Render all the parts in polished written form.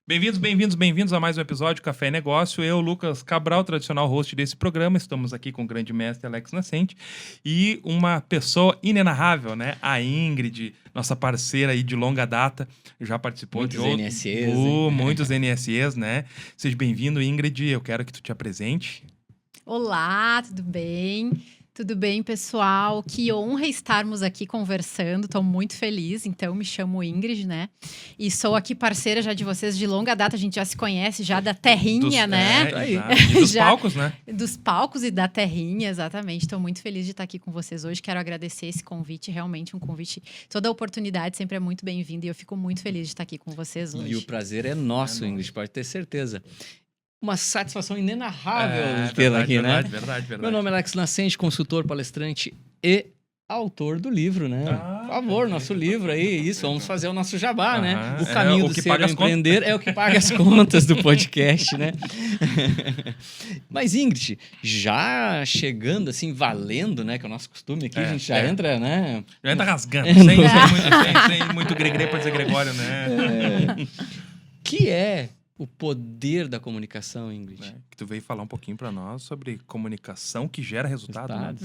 Bem-vindos a mais um episódio Café e Negócio. Eu, Lucas Cabral, tradicional host desse programa, estamos aqui com o grande mestre Alex Nascente e uma pessoa inenarrável, né? A Ingrid, nossa parceira aí de longa data, já participou muitos de NSEs, muitos NSEs, né? Seja bem-vindo, Ingrid. Eu quero que tu te apresente. Olá, tudo bem? Tudo bem, pessoal? Que honra estarmos aqui conversando. Estou muito feliz. Então, me chamo Ingrid, né? E sou aqui parceira já de vocês de longa data. A gente já se conhece, já da terrinha, né? E dos palcos, né? Dos palcos e da terrinha, exatamente. Estou muito feliz de estar aqui com vocês hoje. Quero agradecer esse convite, realmente um convite. Toda oportunidade sempre é muito bem-vinda e eu fico muito feliz de estar aqui com vocês hoje. E o prazer é nosso, Ingrid, pode ter certeza. Uma satisfação inenarrável tê-la aqui, Verdade. Meu nome é Alex Nascente, consultor, palestrante e autor do livro, né? Por favor, nosso livro aí, isso, vamos fazer o nosso jabá, né? O caminho do ser empreender é o que paga as contas do podcast, né? Mas, Ingrid, já chegando assim, valendo, né? Que é o nosso costume aqui, a gente já entra, né? Já entra rasgando, sem muito gregre para dizer Gregório, né? Que é o poder da comunicação, Ingrid. Que tu veio falar um pouquinho para nós sobre comunicação que gera resultado. Né?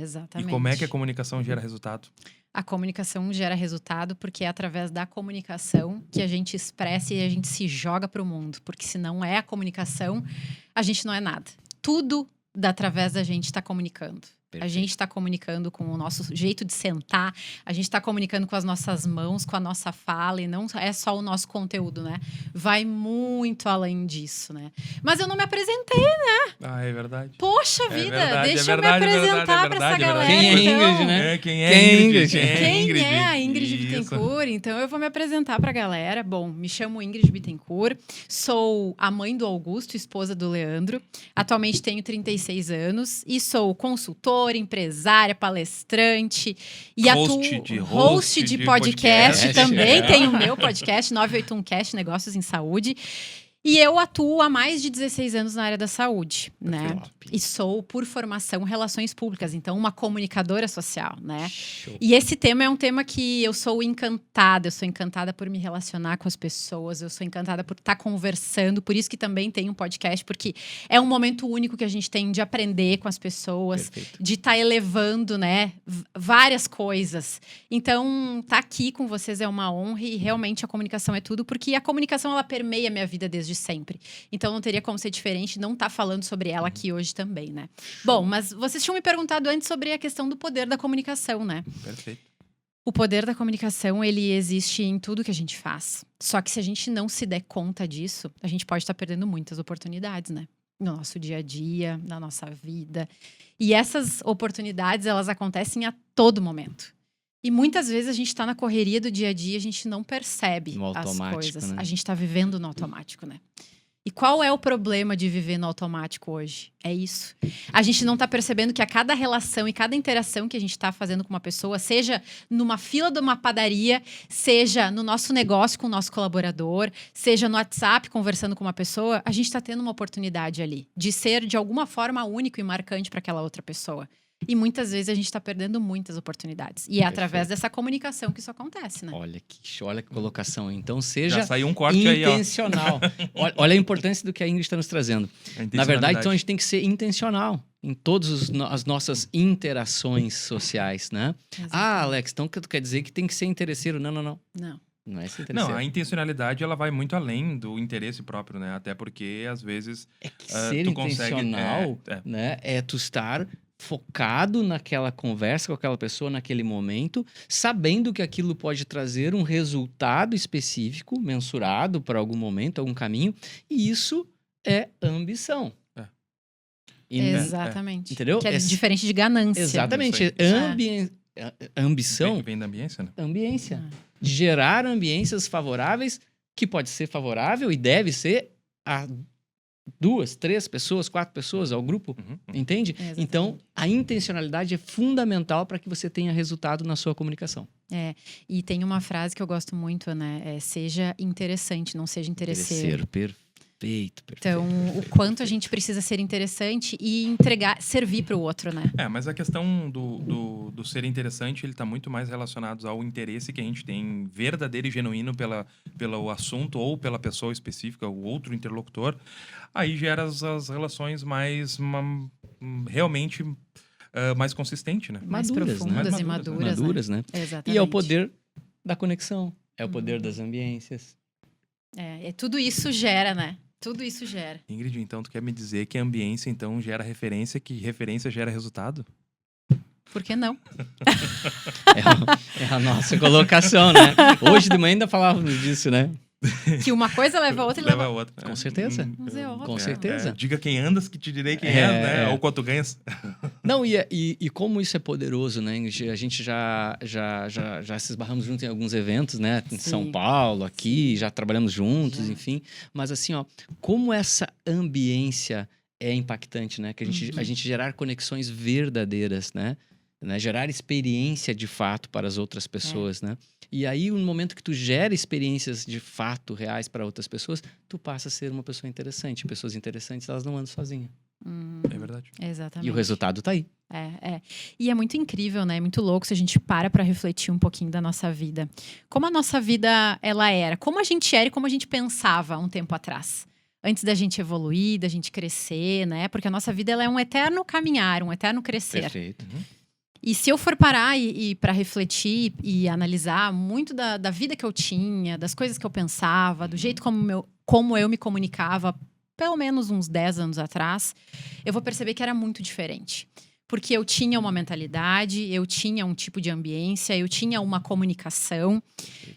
Exatamente. E como é que a comunicação gera resultado? A comunicação gera resultado porque é através da comunicação que a gente expressa e a gente se joga para o mundo. Porque se não é a comunicação, a gente não é nada. Tudo através da gente está comunicando. Perfeito. A gente está comunicando com o nosso jeito de sentar, a gente está comunicando com as nossas mãos, com a nossa fala, e não é só o nosso conteúdo, né? Vai muito além disso, né? Mas eu não me apresentei, né? Ah, é verdade. Poxa vida, deixa eu me apresentar para essa galera. Quem é Ingrid, né? Quem é Ingrid? Quem é a Ingrid Bittencourt? Então eu vou me apresentar para a galera. Bom, me chamo Ingrid Bittencourt, sou a mãe do Augusto, esposa do Leandro. Atualmente tenho 36 anos e sou consultora, empresária, palestrante e host de podcast também. Tenho o meu podcast, 981cast, Negócios em Saúde. E eu atuo há mais de 16 anos na área da saúde, né? E sou, por formação, relações públicas. Então, uma comunicadora social, né? Show. E esse tema é um tema que eu sou encantada. Eu sou encantada por me relacionar com as pessoas. Eu sou encantada por estar conversando. Por isso que também tem um podcast. Porque é um momento único que a gente tem de aprender com as pessoas. Perfeito. De estar elevando, né? Várias coisas. Então, estar aqui com vocês é uma honra. E realmente a comunicação é tudo. Porque a comunicação, ela permeia a minha vida desde sempre. Então não teria como ser diferente, não estar falando sobre ela aqui hoje também, né? Bom, mas vocês tinham me perguntado antes sobre a questão do poder da comunicação, né? Perfeito. O poder da comunicação, ele existe em tudo que a gente faz. Só que se a gente não se der conta disso, a gente pode estar perdendo muitas oportunidades, né? No nosso dia a dia, na nossa vida. E essas oportunidades, elas acontecem a todo momento. E muitas vezes a gente está na correria do dia a dia, a gente não percebe as coisas. Né? A gente está vivendo no automático, né? E qual é o problema de viver no automático hoje? É isso. A gente não está percebendo que a cada relação e cada interação que a gente está fazendo com uma pessoa, seja numa fila de uma padaria, seja no nosso negócio com o nosso colaborador, seja no WhatsApp conversando com uma pessoa, a gente está tendo uma oportunidade ali de ser, de alguma forma, único e marcante para aquela outra pessoa. E muitas vezes a gente está perdendo muitas oportunidades. E é através dessa comunicação que isso acontece, né? Olha que colocação. Então seja já saiu um corte intencional. Aí, olha a importância do que a Ingrid está nos trazendo. Na verdade, então a gente tem que ser intencional em todas as nossas interações sociais, né? Exatamente. Ah, Alex, então tu quer dizer que tem que ser interesseiro? Não. Não é ser interesseiro. Não, a intencionalidade, ela vai muito além do interesse próprio, né? Até porque, às vezes, ser tu intencional, consegue... né? É tu estar focado naquela conversa com aquela pessoa naquele momento, sabendo que aquilo pode trazer um resultado específico, mensurado para algum momento, algum caminho, e isso é ambição. Exatamente. Entendeu? Que é diferente de ganância. Exatamente. Ambição... Vem da ambiência, né? Ambiência. De gerar ambiências favoráveis, que pode ser favorável e deve ser a 2, 3 pessoas, 4 pessoas ao grupo, entende? Exatamente. Então, a intencionalidade é fundamental para que você tenha resultado na sua comunicação. E tem uma frase que eu gosto muito, né? Seja interessante, não seja interesseiro. Perfeito. Então, o quanto a gente precisa ser interessante e entregar, servir para o outro, né? Mas a questão do ser interessante, ele tá muito mais relacionado ao interesse que a gente tem verdadeiro e genuíno pelo assunto ou pela pessoa específica, o outro interlocutor. Aí gera as relações mais realmente mais consistentes, né? Mais Maduras, profundas né? e maduras, né? Exatamente. E é o poder da conexão, é o poder das ambiências. Tudo isso gera, né? Tudo isso gera. Ingrid, então tu quer me dizer que a ambiência então gera referência, que referência gera resultado? Por que não? É a nossa colocação, né? Hoje de manhã ainda falávamos disso, né? Que uma coisa leva a outra e leva a outra. Com certeza. Mas é óbvio. Com certeza. Diga quem andas que te direi quem és, né? Ou quanto ganhas. Não, e como isso é poderoso, né? A gente já se esbarramos juntos em alguns eventos, né? Em São Paulo, aqui, já trabalhamos juntos, enfim. Mas assim, ó, como essa ambiência é impactante, né? Que a gente gerar conexões verdadeiras, né? Gerar experiência de fato para as outras pessoas, né? E aí, no momento que tu gera experiências de fato reais para outras pessoas, tu passa a ser uma pessoa interessante. Pessoas interessantes, elas não andam sozinhas. É verdade. Exatamente. E o resultado tá aí. E é muito incrível, né? É muito louco se a gente para refletir um pouquinho da nossa vida. Como a nossa vida, ela era. Como a gente era e como a gente pensava um tempo atrás. Antes da gente evoluir, da gente crescer, né? Porque a nossa vida, ela é um eterno caminhar, um eterno crescer. Perfeito. E se eu for parar e para refletir e analisar muito da vida que eu tinha, das coisas que eu pensava, do jeito como eu me comunicava, pelo menos uns 10 anos atrás, eu vou perceber que era muito diferente. Porque eu tinha uma mentalidade, eu tinha um tipo de ambiência, eu tinha uma comunicação.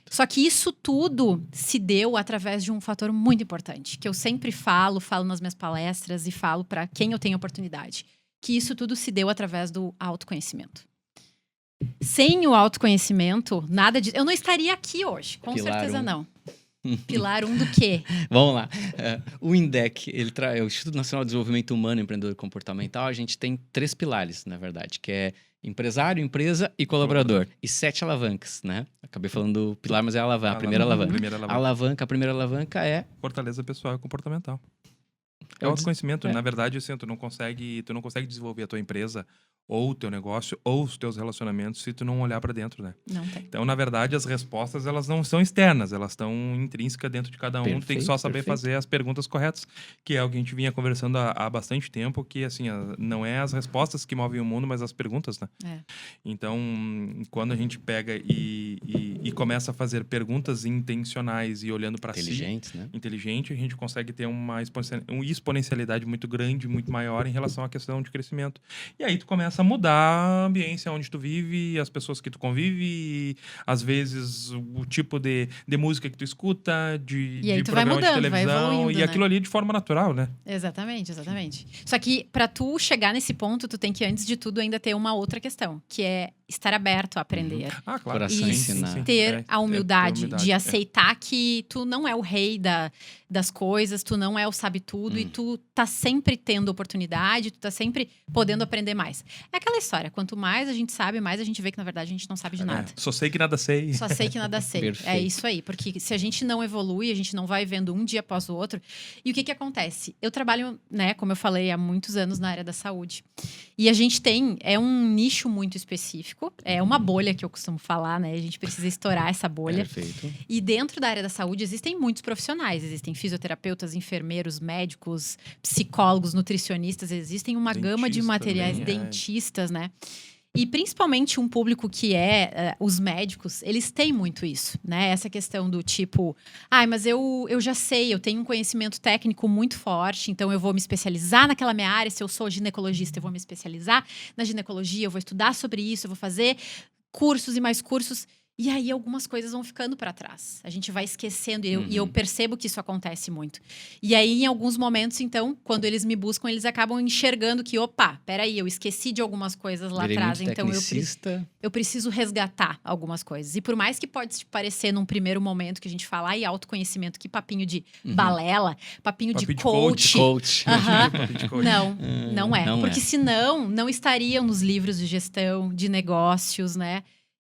Só que isso tudo se deu através de um fator muito importante, que eu sempre falo nas minhas palestras e falo para quem eu tenho oportunidade. Que isso tudo se deu através do autoconhecimento. Sem o autoconhecimento, nada disso. Eu não estaria aqui hoje, com certeza não. Pilar 1 do quê? Vamos lá. O INDEC, é o Instituto Nacional de Desenvolvimento Humano e Empreendedor Comportamental. A gente tem 3 pilares, na verdade, que é empresário, empresa e colaborador. E 7 alavancas, né? Acabei falando do pilar, mas é a primeira alavanca. A primeira alavanca é... Fortaleza pessoal e comportamental. É o autoconhecimento. Na verdade, assim, tu não consegue desenvolver a tua empresa ou o teu negócio ou os teus relacionamentos se tu não olhar para dentro, né? Não tem. Então, na verdade, as respostas, elas não são externas, elas estão intrínsecas dentro de cada um. Perfeito, tu tem que só saber fazer as perguntas corretas, que é o que a gente vinha conversando há bastante tempo, que, assim, não é as respostas que movem o mundo, mas as perguntas, né? Então, quando a gente pega e começa a fazer perguntas intencionais e olhando para si... Inteligentes, né? Inteligente, a gente consegue ter uma exponencialidade muito grande, muito maior em relação à questão de crescimento. E aí tu começa a mudar a ambiência onde tu vive, as pessoas que tu convive, e, às vezes o tipo de música que tu escuta, de programa de televisão, e aquilo ali de forma natural, né? Exatamente. Só que para tu chegar nesse ponto, tu tem que, antes de tudo, ainda ter uma outra questão, que é estar aberto a aprender. Claro. E ter a humildade de aceitar que tu não é o rei das coisas, tu não é o sabe-tudo, e tu tá sempre tendo oportunidade, tu tá sempre podendo aprender mais. É aquela história, quanto mais a gente sabe, mais a gente vê que, na verdade, a gente não sabe de nada. Só sei que nada sei. Só sei que nada sei. É isso aí, porque se a gente não evolui, a gente não vai vendo um dia após o outro. E o que acontece? Eu trabalho, né, como eu falei, há muitos anos na área da saúde. E a gente é um nicho muito específico, é uma bolha que eu costumo falar, né? A gente precisa estourar essa bolha. Perfeito. E dentro da área da saúde existem muitos profissionais, existem fisioterapeutas, enfermeiros, médicos, psicólogos, nutricionistas, existem uma gama de materiais, dentistas, né? E principalmente um público que os médicos, eles têm muito isso, né? Essa questão do tipo, mas eu já sei, eu tenho um conhecimento técnico muito forte, então eu vou me especializar naquela minha área. Se eu sou ginecologista, eu vou me especializar na ginecologia, eu vou estudar sobre isso, eu vou fazer cursos e mais cursos. E aí algumas coisas vão ficando para trás. A gente vai esquecendo e eu percebo que isso acontece muito. E aí, em alguns momentos, então, quando eles me buscam, eles acabam enxergando que, peraí, eu esqueci de algumas coisas lá atrás. Então, eu preciso resgatar algumas coisas. E por mais que pode te parecer num primeiro momento que a gente fala, autoconhecimento, que papinho de balela, papinho de coach. Não é. Porque senão, não estariam nos livros de gestão, de negócios, né?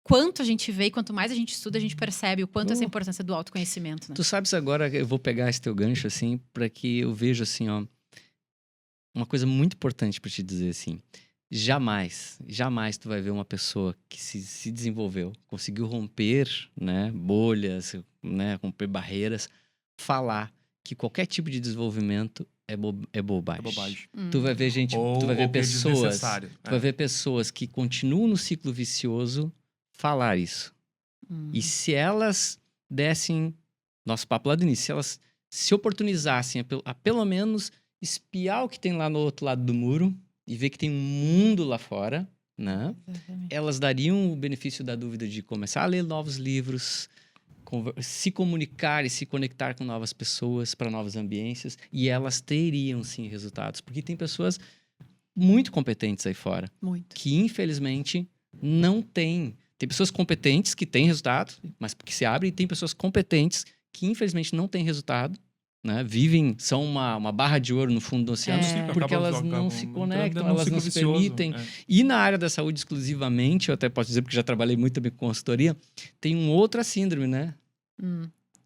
quanto a gente vê e quanto mais a gente estuda, a gente percebe o quanto essa importância do autoconhecimento, né? Tu sabes agora, eu vou pegar esse teu gancho, assim, para que eu veja, assim, ó, uma coisa muito importante para te dizer, assim. Jamais tu vai ver uma pessoa que se desenvolveu, conseguiu romper, né, bolhas, né, romper barreiras, falar que qualquer tipo de desenvolvimento é bobagem. É bobagem. Tu vai ver gente, tu vai ver pessoas, tu vai ver pessoas que continuam no ciclo vicioso falar isso. E se elas dessem, nosso papo lá do início, se elas se oportunizassem a pelo menos espiar o que tem lá no outro lado do muro e ver que tem um mundo lá fora, né? Exatamente. Elas dariam o benefício da dúvida de começar a ler novos livros, se comunicar e se conectar com novas pessoas para novas ambiências, e elas teriam, sim, resultados. Porque tem pessoas muito competentes aí fora. Muito. Que, infelizmente, não têm. Tem pessoas competentes que têm resultado, mas que se abrem, e tem pessoas competentes que, infelizmente, não têm resultado, né? São uma barra de ouro no fundo do oceano, porque elas não se conectam, elas não se permitem. E na área da saúde, exclusivamente, eu até posso dizer, porque já trabalhei muito também com consultoria, tem uma outra síndrome, né?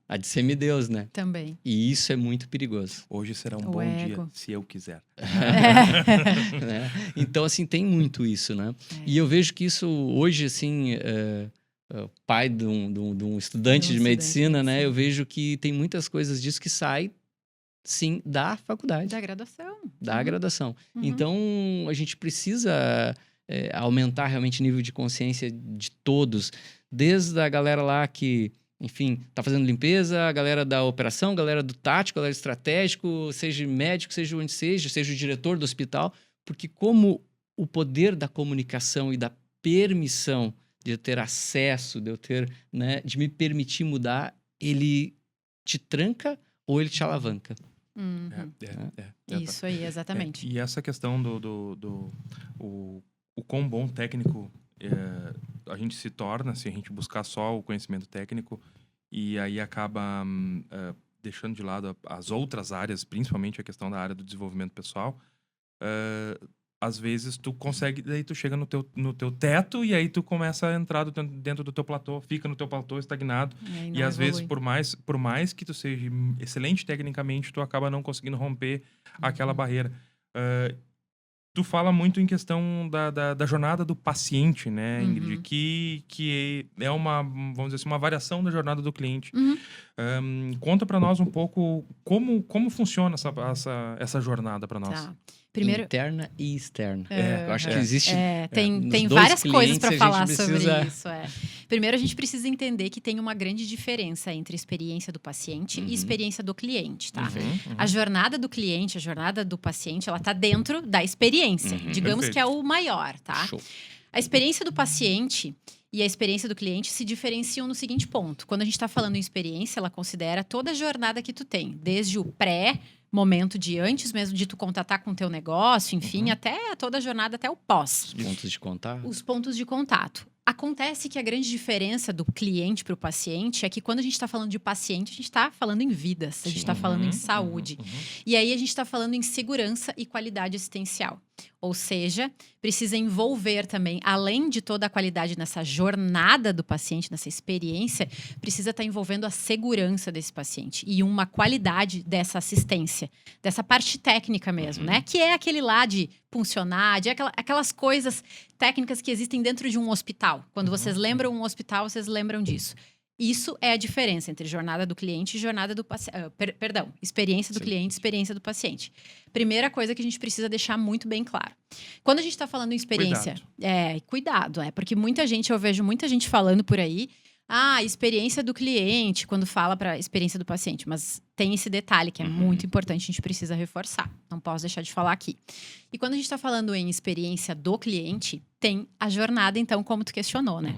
A de semideus, né? Também. E isso é muito perigoso. Hoje será um bom dia, se eu quiser. Né? Então, assim, tem muito isso, né? E eu vejo que isso hoje, assim, pai de um estudante de medicina, né? Eu vejo que tem muitas coisas disso que saem, sim, da faculdade. Da graduação. Da graduação. Então, a gente precisa aumentar realmente o nível de consciência de todos. Desde a galera lá que, enfim, tá fazendo limpeza, a galera da operação, a galera do tático, a galera estratégico, seja médico, seja onde seja o diretor do hospital, porque como o poder da comunicação e da permissão de eu ter acesso, de eu ter, né, de me permitir mudar, ele te tranca ou ele te alavanca. Isso aí, exatamente. E essa questão o quão bom técnico a gente se torna se a gente buscar só o conhecimento técnico e aí acaba deixando de lado as outras áreas, principalmente a questão da área do desenvolvimento pessoal. Às vezes tu consegue, daí tu chega no teu teto e aí tu começa a entrar dentro do teu platô, fica no teu platô estagnado. E às vezes, por mais que tu seja excelente tecnicamente, tu acaba não conseguindo romper aquela barreira. Tu fala muito em questão da jornada do paciente, né, Ingrid? Que é uma, vamos dizer assim, uma variação da jornada do cliente. Conta pra nós um pouco como funciona essa jornada pra nós. Tá. Primeiro... Interna e externa. Eu acho que existe... Tem várias coisas para falar sobre isso. Primeiro, a gente precisa entender que tem uma grande diferença entre experiência do paciente e experiência do cliente, tá? A jornada do cliente, a jornada do paciente, ela tá dentro da experiência. Digamos que é o maior, tá? Show. A experiência do paciente e a experiência do cliente se diferenciam no seguinte ponto. Quando a gente está falando em experiência, ela considera toda a jornada que tu tem, desde o pré-momento de antes mesmo de tu contatar com o teu negócio, enfim, até toda a jornada, até o pós. Os pontos de contato. Os pontos de contato. Acontece que a grande diferença do cliente para o paciente é que quando a gente está falando de paciente, a gente está falando em vidas, a gente está falando em saúde. E aí a gente está falando em segurança e qualidade assistencial. Ou seja, precisa envolver também, além de toda a qualidade nessa jornada do paciente, nessa experiência, precisa estar envolvendo a segurança desse paciente e uma qualidade dessa assistência, dessa parte técnica mesmo, né? Que é aquele lá de funcionar, de aquelas coisas técnicas que existem dentro de um hospital. Quando vocês lembram um hospital, vocês lembram disso. Isso é a diferença entre jornada do cliente e jornada do paciente. Experiência do cliente e experiência do paciente. Primeira coisa que a gente precisa deixar muito bem claro. Quando a gente está falando em experiência... Cuidado, porque eu vejo muita gente falando por aí, experiência do cliente, quando fala para experiência do paciente. Mas tem esse detalhe que é muito importante, a gente precisa reforçar. Não posso deixar de falar aqui. E quando a gente está falando em experiência do cliente, tem a jornada, então, como tu questionou, né?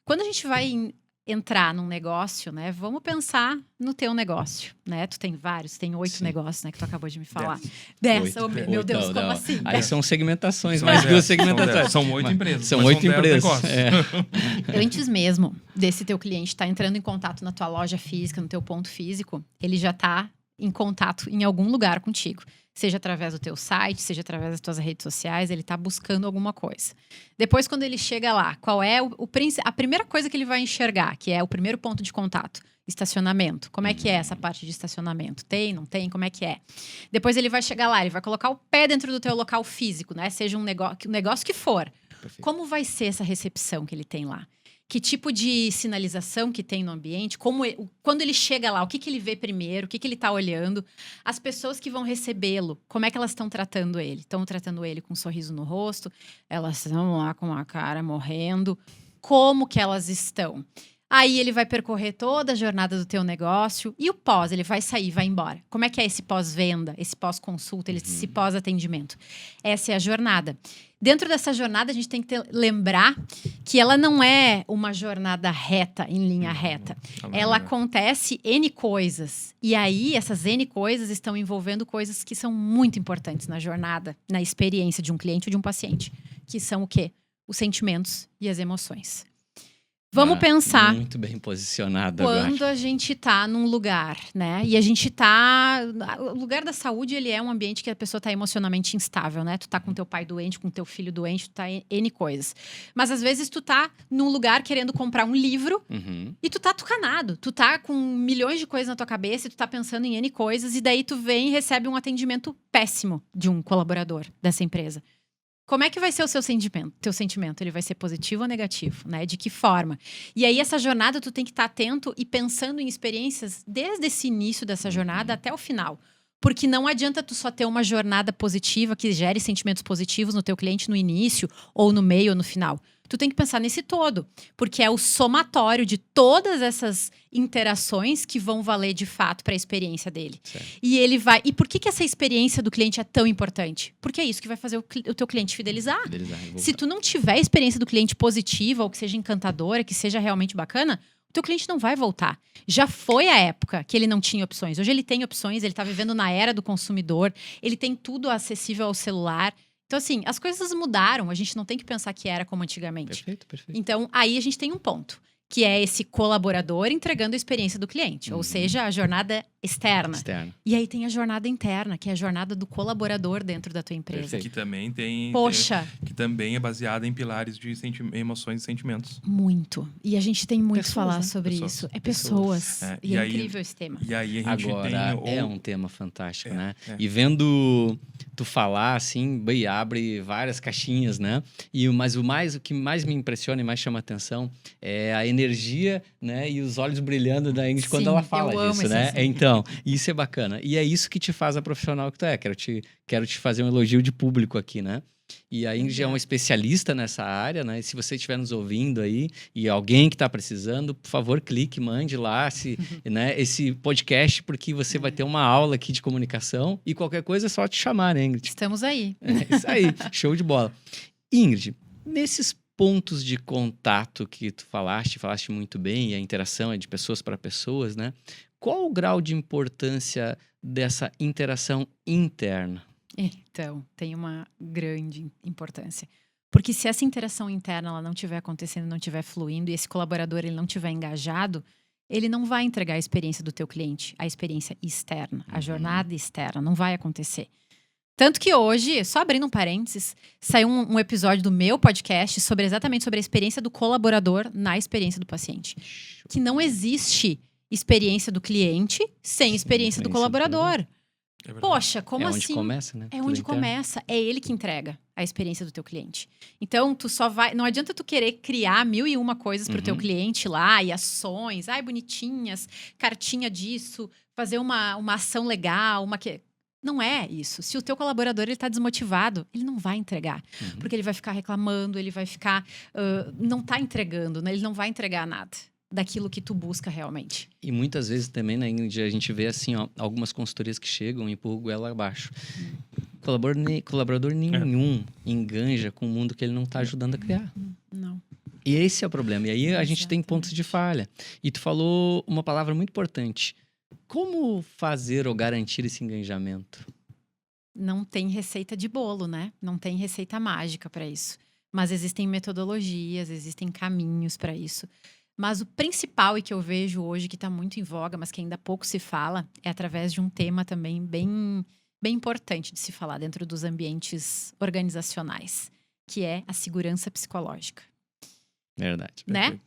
Quando a gente vai entrar num negócio, né? Vamos pensar no teu negócio, né? Tu tem vários, tem 8 negócios, né? Que tu acabou de me falar. 10. Meu Deus, como assim? Aí são segmentações, mais 2 segmentações. São 8 empresas. São 8 empresas. Antes mesmo desse teu cliente estar entrando em contato na tua loja física, no teu ponto físico, ele já está em contato em algum lugar contigo. Seja através do teu site, seja através das tuas redes sociais, ele está buscando alguma coisa. Depois, quando ele chega lá, qual é a primeira coisa que ele vai enxergar, que é o primeiro ponto de contato? Estacionamento. Como é que é essa parte de estacionamento? Tem, não tem? Como é que é? Depois ele vai chegar lá, ele vai colocar o pé dentro do teu local físico, né? Seja um negócio que for. Perfeito. Como vai ser essa recepção que ele tem lá? Que tipo de sinalização que tem no ambiente? Quando ele chega lá, o que ele vê primeiro? O que ele está olhando? As pessoas que vão recebê-lo, como é que elas estão tratando ele? Estão tratando ele com um sorriso no rosto? Elas estão lá com a cara morrendo? Como que elas estão? Aí ele vai percorrer toda a jornada do teu negócio. E o pós, ele vai sair, vai embora. Como é que é esse pós-venda, esse pós-consulta, esse pós-atendimento? Essa é a jornada. Dentro dessa jornada, a gente tem que lembrar que ela não é uma jornada reta, em linha reta. Ela acontece N coisas. E aí, essas N coisas estão envolvendo coisas que são muito importantes na jornada, na experiência de um cliente ou de um paciente. Que são o quê? Os sentimentos e as emoções. Vamos pensar. Muito bem posicionada. Quando a gente tá num lugar, né? E a gente tá... O lugar da saúde, ele é um ambiente que a pessoa tá emocionalmente instável, né? Tu tá com teu pai doente, com teu filho doente, tu tá em N coisas. Mas às vezes tu tá num lugar querendo comprar um livro e tu tá tucanado. Tu tá com milhões de coisas na tua cabeça e tu tá pensando em N coisas. E daí tu vem e recebe um atendimento péssimo de um colaborador dessa empresa. Como é que vai ser o seu sentimento? Teu sentimento, ele vai ser positivo ou negativo, né? De que forma? E aí, essa jornada, tu tem que estar atento e pensando em experiências desde esse início dessa jornada até o final. Porque não adianta tu só ter uma jornada positiva que gere sentimentos positivos no teu cliente no início, ou no meio, ou no final. Tu tem que pensar nesse todo, porque é o somatório de todas essas interações que vão valer de fato para a experiência dele. Certo. E ele vai. E por que essa experiência do cliente é tão importante? Porque é isso que vai fazer o teu cliente fidelizar. Se tu não tiver a experiência do cliente positiva, ou que seja encantadora, que seja realmente bacana, o teu cliente não vai voltar. Já foi a época que ele não tinha opções. Hoje ele tem opções, ele está vivendo na era do consumidor, ele tem tudo acessível ao celular. Então, assim, as coisas mudaram. A gente não tem que pensar que era como antigamente. Perfeito. Então, aí a gente tem um ponto, que é esse colaborador entregando a experiência do cliente. Ou seja, a jornada externa. E aí tem a jornada interna, que é a jornada do colaborador dentro da tua empresa. Perfeito. Que também tem... Poxa! Que também é baseada em pilares de emoções e sentimentos. Muito. E a gente tem muito que falar sobre pessoas. isso. É pessoas. E é aí, incrível esse tema. E aí a gente agora, é um tema fantástico, né? E vendo tu falar, assim, abre várias caixinhas, né? Mas o que mais me impressiona e mais chama atenção é a energia, né? E os olhos brilhando da Ingrid quando ela fala disso, né? Então, isso é bacana. E é isso que te faz a profissional que tu é. Quero te fazer um elogio de público aqui, né? E a Ingrid é uma especialista nessa área, né? E se você estiver nos ouvindo aí e alguém que está precisando, por favor, clique, mande lá né, esse podcast, porque você vai ter uma aula aqui de comunicação e qualquer coisa é só te chamar, né, Ingrid? Estamos aí. É isso aí, show de bola. Ingrid, nesses pontos de contato que tu falaste muito bem, e a interação é de pessoas para pessoas, né? Qual o grau de importância dessa interação interna? Então, tem uma grande importância. Porque se essa interação interna ela não estiver acontecendo, não estiver fluindo, e esse colaborador ele não estiver engajado, ele não vai entregar a experiência do teu cliente, a experiência externa, a jornada externa, não vai acontecer. Tanto que hoje, só abrindo um parênteses, saiu um episódio do meu podcast exatamente sobre a experiência do colaborador na experiência do paciente. Que não existe experiência do cliente sem experiência do colaborador. Poxa, como assim? É onde começa, né? É onde começa. É ele que entrega a experiência do teu cliente. Então, tu só vai... Não adianta tu querer criar 1001 coisas pro teu cliente lá, e ações, bonitinhas, cartinha disso, fazer uma ação legal, Não é isso. Se o teu colaborador ele tá desmotivado, ele não vai entregar. Porque ele vai ficar reclamando, ele vai ficar... não tá entregando, né? Ele não vai entregar nada daquilo que tu busca realmente. E muitas vezes também, né, Ingrid, a gente vê assim, ó, algumas consultorias que chegam e empurram ela abaixo. Colaborador nenhum enganja com o mundo que ele não está ajudando a criar. Não. E esse é o problema. E aí a gente tem pontos de falha. E tu falou uma palavra muito importante. Como fazer ou garantir esse engajamento? Não tem receita de bolo, né? Não tem receita mágica para isso. Mas existem metodologias, existem caminhos para isso. Mas o principal e que eu vejo hoje, que está muito em voga, mas que ainda pouco se fala, é através de um tema também bem importante de se falar dentro dos ambientes organizacionais, que é a segurança psicológica. Verdade. Né?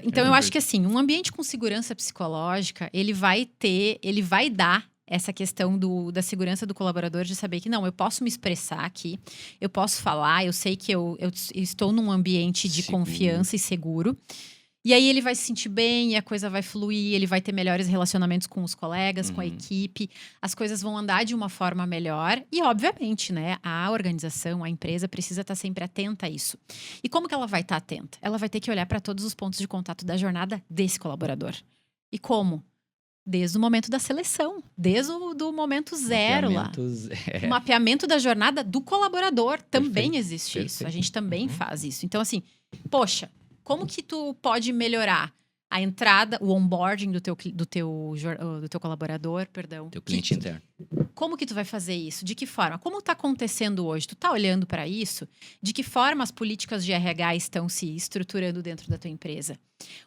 Então, eu acho que assim, um ambiente com segurança psicológica, ele vai dar essa questão da segurança do colaborador, de saber que, não, eu posso me expressar aqui, eu posso falar, eu sei que eu estou num ambiente de confiança e seguro. E aí ele vai se sentir bem, e a coisa vai fluir, ele vai ter melhores relacionamentos com os colegas, com a equipe, as coisas vão andar de uma forma melhor. E, obviamente, né, a organização, a empresa precisa estar sempre atenta a isso. E como que ela vai estar atenta? Ela vai ter que olhar para todos os pontos de contato da jornada desse colaborador. E como? Desde o momento da seleção, desde o momento zero lá. O mapeamento da jornada do colaborador. Também existe isso. A gente também faz isso. Então, assim, poxa, como que tu pode melhorar a entrada, o onboarding do teu colaborador, perdão? Teu cliente interno. Como que tu vai fazer isso? De que forma? Como está acontecendo hoje? Tu tá olhando para isso? De que forma as políticas de RH estão se estruturando dentro da tua empresa?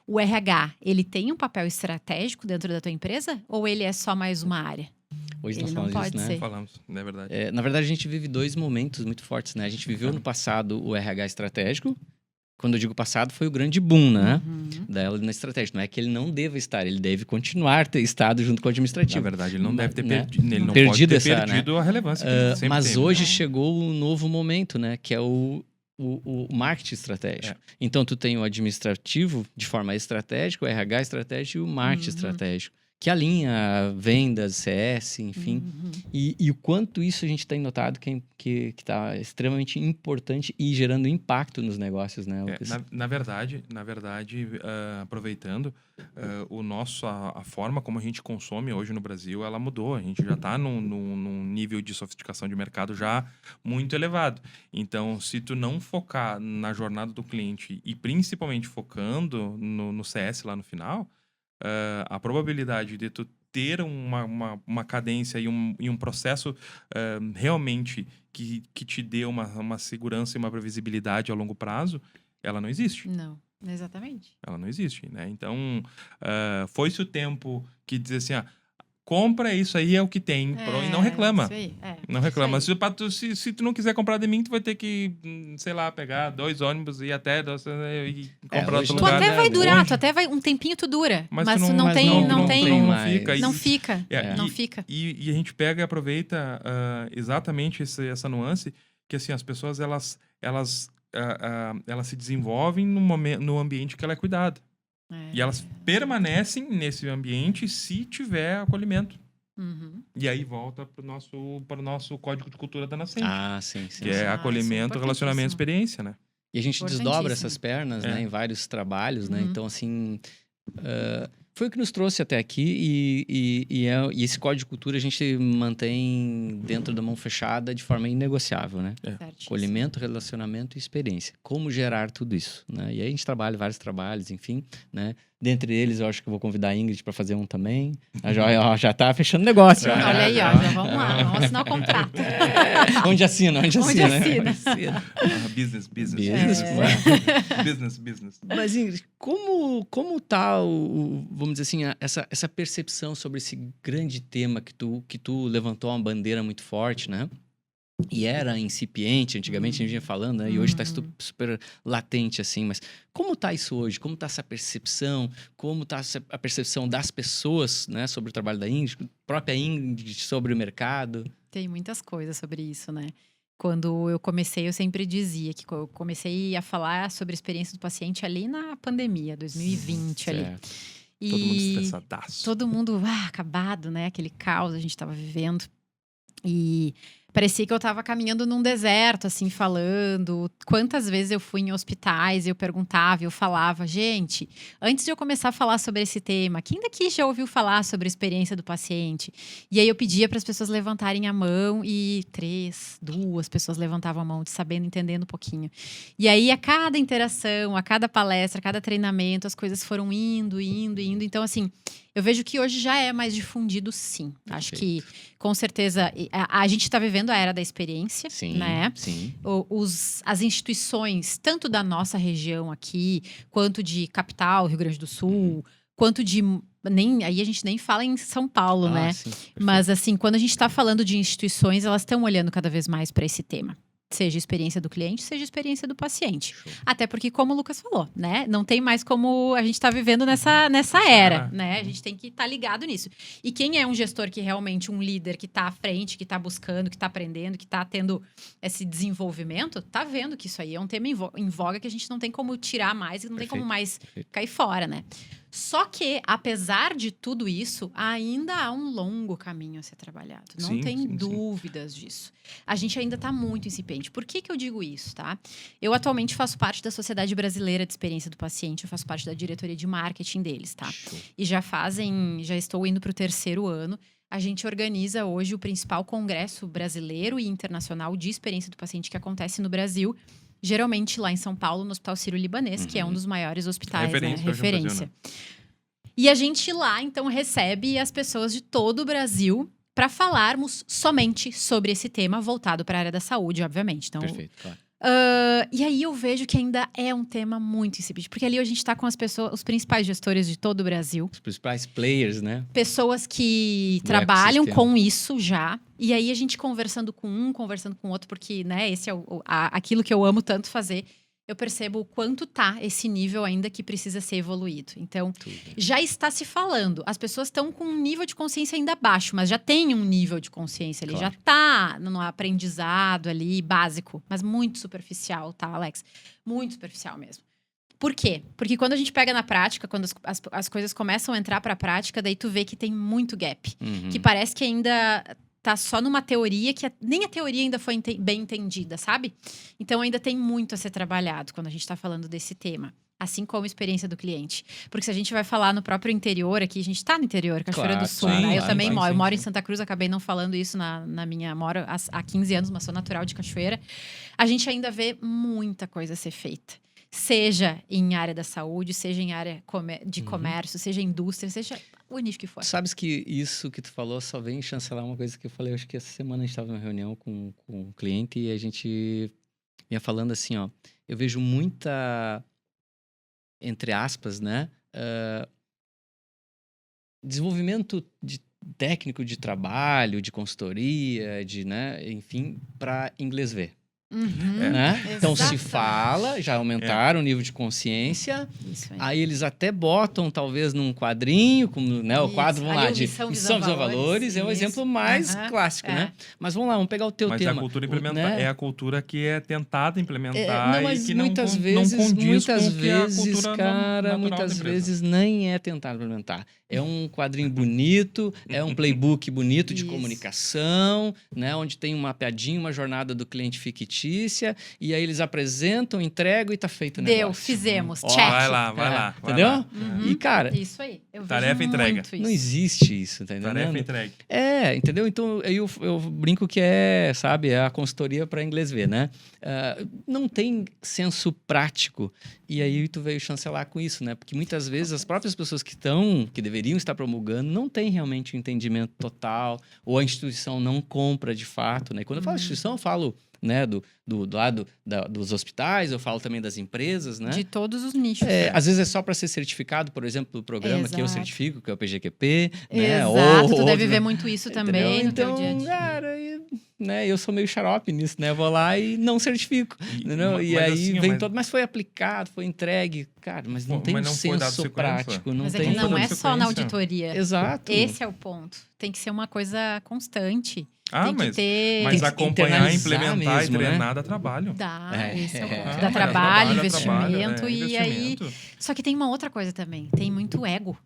O RH, ele tem um papel estratégico dentro da tua empresa? Ou ele é só mais uma área? Hoje nós falamos disso, né? Falamos, é verdade. Na verdade, a gente vive 2 momentos muito fortes, né? A gente viveu no passado o RH estratégico. Quando eu digo passado, foi o grande boom, né? Da na estratégia. Não é que ele não deva estar, ele deve continuar ter estado junto com o administrativo. Na verdade, ele não deve ter perdido, ele não pode ter perdido a relevância que ele sempre mas teve, hoje chegou um novo momento, né? Que é o marketing estratégico. Então, tu tem o administrativo de forma estratégica, o RH estratégico e o marketing estratégico. Que alinha vendas, CS, enfim. E o quanto isso a gente tem notado que está extremamente importante e gerando impacto nos negócios, né? Na verdade, aproveitando, a forma como a gente consome hoje no Brasil, ela mudou. A gente já está num nível de sofisticação de mercado já muito elevado. Então, se tu não focar na jornada do cliente e principalmente focando no CS lá no final, a probabilidade de tu ter uma cadência e um processo realmente que te dê uma segurança e uma previsibilidade a longo prazo, ela não existe. Não, exatamente. Ela não existe, né? Então, foi-se o tempo que diz assim, compra isso aí, é o que tem. E não reclama. Isso aí, não reclama. Se tu não quiser comprar de mim, tu vai ter que, sei lá, pegar 2 ônibus e ir até e comprar outro lugar. Tu até vai durar, um tempinho tu dura. Mas tu não fica. Não fica. E a gente pega e aproveita exatamente essa nuance, que assim, as pessoas, elas se desenvolvem no ambiente que ela é cuidada. E elas permanecem nesse ambiente se tiver acolhimento. E aí volta para o nosso código de cultura da Nascente. Sim. Que é acolhimento, relacionamento, experiência, né? E a gente desdobra essas pernas, né, em vários trabalhos, né? Então, assim, foi o que nos trouxe até aqui e esse código de cultura a gente mantém dentro da mão fechada de forma inegociável, né? Acolhimento, relacionamento e experiência. Como gerar tudo isso, né? E aí a gente trabalha vários trabalhos, enfim, né? Dentre eles, eu acho que eu vou convidar a Ingrid para fazer um também. Já tá fechando negócio. Olha aí, já vamos lá, vamos assinar o contrato. Onde assina. Business. Business. Mas, Ingrid, como tá vamos dizer assim, essa percepção sobre esse grande tema que tu levantou uma bandeira muito forte, né? E era incipiente, antigamente a gente vinha falando, né? E hoje está super latente, assim. Mas como está isso hoje? Como está essa percepção? Como está a percepção das pessoas, né? Sobre o trabalho da Ingrid, própria Ingrid, sobre o mercado? Tem muitas coisas sobre isso, né? Quando eu comecei, eu sempre dizia que eu comecei a falar sobre a experiência do paciente ali na pandemia, 2020 ali. E todo mundo estressadaço. Todo mundo acabado, né? Aquele caos a gente estava vivendo. E parecia que eu estava caminhando num deserto, assim, falando. Quantas vezes eu fui em hospitais, eu perguntava, eu falava, gente, antes de eu começar a falar sobre esse tema, quem daqui já ouviu falar sobre a experiência do paciente? E aí eu pedia para as pessoas levantarem a mão e 2 pessoas levantavam a mão, sabendo, entendendo um pouquinho. E aí, a cada interação, a cada palestra, a cada treinamento, as coisas foram indo. Então, assim, eu vejo que hoje já é mais difundido, sim. Acho que, com certeza, a gente está vivendo vivendo a era da experiência, né? Sim. As instituições, tanto da nossa região aqui, quanto de capital, Rio Grande do Sul, quanto de... aí a gente nem fala em São Paulo, né? Sim, mas assim, quando a gente está falando de instituições, elas estão olhando cada vez mais para esse tema. Seja a experiência do cliente, seja a experiência do paciente. Show. Até porque, como o Lucas falou, né? Não tem mais como a gente estar vivendo nessa era, né? A gente tem que estar ligado nisso. E quem é um gestor que realmente, um líder que está à frente, que está buscando, que está aprendendo, que está tendo esse desenvolvimento, tá vendo que isso aí é um tema em voga que a gente não tem como tirar mais e não tem como mais cair fora, né? Só que, apesar de tudo isso, ainda há um longo caminho a ser trabalhado. Não tem dúvidas disso. A gente ainda está muito incipiente. Por que eu digo isso, tá? Eu atualmente faço parte da Sociedade Brasileira de Experiência do Paciente. Eu faço parte da diretoria de marketing deles, tá? Show. E já estou indo para o 3º ano. A gente organiza hoje o principal congresso brasileiro e internacional de experiência do paciente que acontece no Brasil. Geralmente lá em São Paulo, no Hospital Sírio-Libanês, que é um dos maiores hospitais, referência. E a gente lá, então, recebe as pessoas de todo o Brasil para falarmos somente sobre esse tema voltado para a área da saúde, obviamente. Então, perfeito, claro. E aí eu vejo que ainda é um tema muito incipiente. Porque ali a gente está com as pessoas, os principais gestores de todo o Brasil. Os principais players, né? Pessoas que trabalham com isso já. E aí a gente conversando com um, conversando com o outro. Porque, né, esse é aquilo que eu amo tanto fazer. Eu percebo o quanto tá esse nível ainda que precisa ser evoluído. Então, já está se falando. As pessoas estão com um nível de consciência ainda baixo, mas já tem um nível de consciência ali. Claro. Já tá no aprendizado ali, básico, mas muito superficial, tá, Alex? Muito superficial mesmo. Por quê? Porque quando a gente pega na prática, quando as coisas começam a entrar pra prática, daí tu vê que tem muito gap. Que parece que ainda... tá só numa teoria que nem a teoria ainda foi bem entendida, sabe? Então, ainda tem muito a ser trabalhado quando a gente tá falando desse tema. Assim como a experiência do cliente. Porque se a gente vai falar no próprio interior aqui, a gente tá no interior, Cachoeira do Sul, né? Eu também moro. Eu moro em Santa Cruz, acabei não falando isso na minha... Moro há 15 anos, mas sou natural de Cachoeira. A gente ainda vê muita coisa a ser feita. Seja em área da saúde, seja em área de comércio, seja em indústria, seja o nicho que for. Sabes que isso que tu falou só vem chancelar uma coisa que eu falei, acho que essa semana a gente estava numa reunião com um cliente e a gente ia falando assim, ó, eu vejo muita, entre aspas, né, desenvolvimento técnico de trabalho, de consultoria, né, enfim, para inglês ver. Né? Então se fala, já aumentaram o nível de consciência. Aí eles até botam talvez num quadrinho, como, né, o quadro, vamos lá, de missão, visão, valores, é o exemplo mais clássico, né? Mas vamos lá, vamos pegar o teu tema. Mas a cultura implementar, né? É a cultura que é tentada implementar mas e que muitas vezes, não condiz com a cultura cara, muitas vezes nem é tentar implementar. É um quadrinho bonito, é um playbook bonito de comunicação, né? Onde tem uma piadinha, uma jornada do cliente fictícia, e aí eles apresentam, entregam e tá feito o negócio. Fizemos, check. Vai lá. Entendeu? E, cara... Isso aí. Tarefa entrega. Não existe isso, tá entendendo? Tarefa entrega. Entendeu? Então, eu brinco que sabe, é a consultoria para inglês ver, né? Não tem senso prático. E aí tu veio chancelar com isso, né? Porque muitas vezes as próprias pessoas que deveriam estar promulgando não têm realmente um entendimento total, ou a instituição não compra de fato, né? Quando eu falo instituição, eu falo, né, do lado dos hospitais, eu falo também das empresas, né? De todos os nichos. Às vezes é só para ser certificado, por exemplo, do programa que eu certifico, que é o PGQP, né? Exato, tu deve ver muito isso também no teu dia a dia. Cara, né, eu sou meio xarope nisso, né? Eu vou lá e não certifico, entendeu? E aí assim, vem todo... Mas foi aplicado, foi entregue. Cara, mas não tem um senso prático. Mas é que não é só na auditoria. Exato. Esse é o ponto. Tem que ser uma coisa constante. Mas acompanhar, implementar e treinar dá trabalho. Esse é o ponto. Dá trabalho, investimento. E aí... Só que tem uma outra coisa também. Tem muito ego.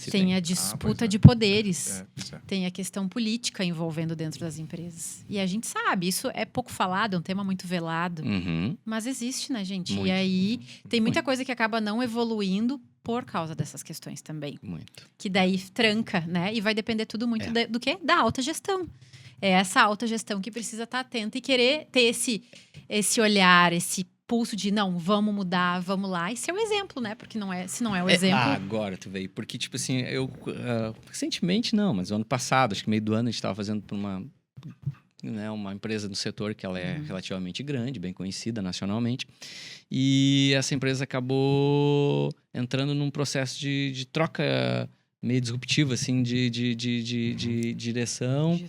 Tem a disputa de poderes. Tem a questão política envolvendo dentro das empresas. E a gente sabe, isso é pouco falado, é um tema muito velado. Mas existe, né, gente? Muito. E aí tem muita coisa que acaba não evoluindo por causa dessas questões também. Muito. Que daí tranca, né? E vai depender tudo muito do quê? Da alta gestão. É essa alta gestão que precisa estar atenta e querer ter esse olhar, esse pulso de, não, vamos mudar, vamos lá. E ser o exemplo, né? Porque se não é o exemplo... agora tu veio. Porque, tipo assim, eu... recentemente não, mas ano passado, acho que meio do ano, a gente estava fazendo né? Uma empresa do setor que ela é relativamente grande, bem conhecida nacionalmente. E essa empresa acabou entrando num processo de troca meio disruptivo, assim, de direção.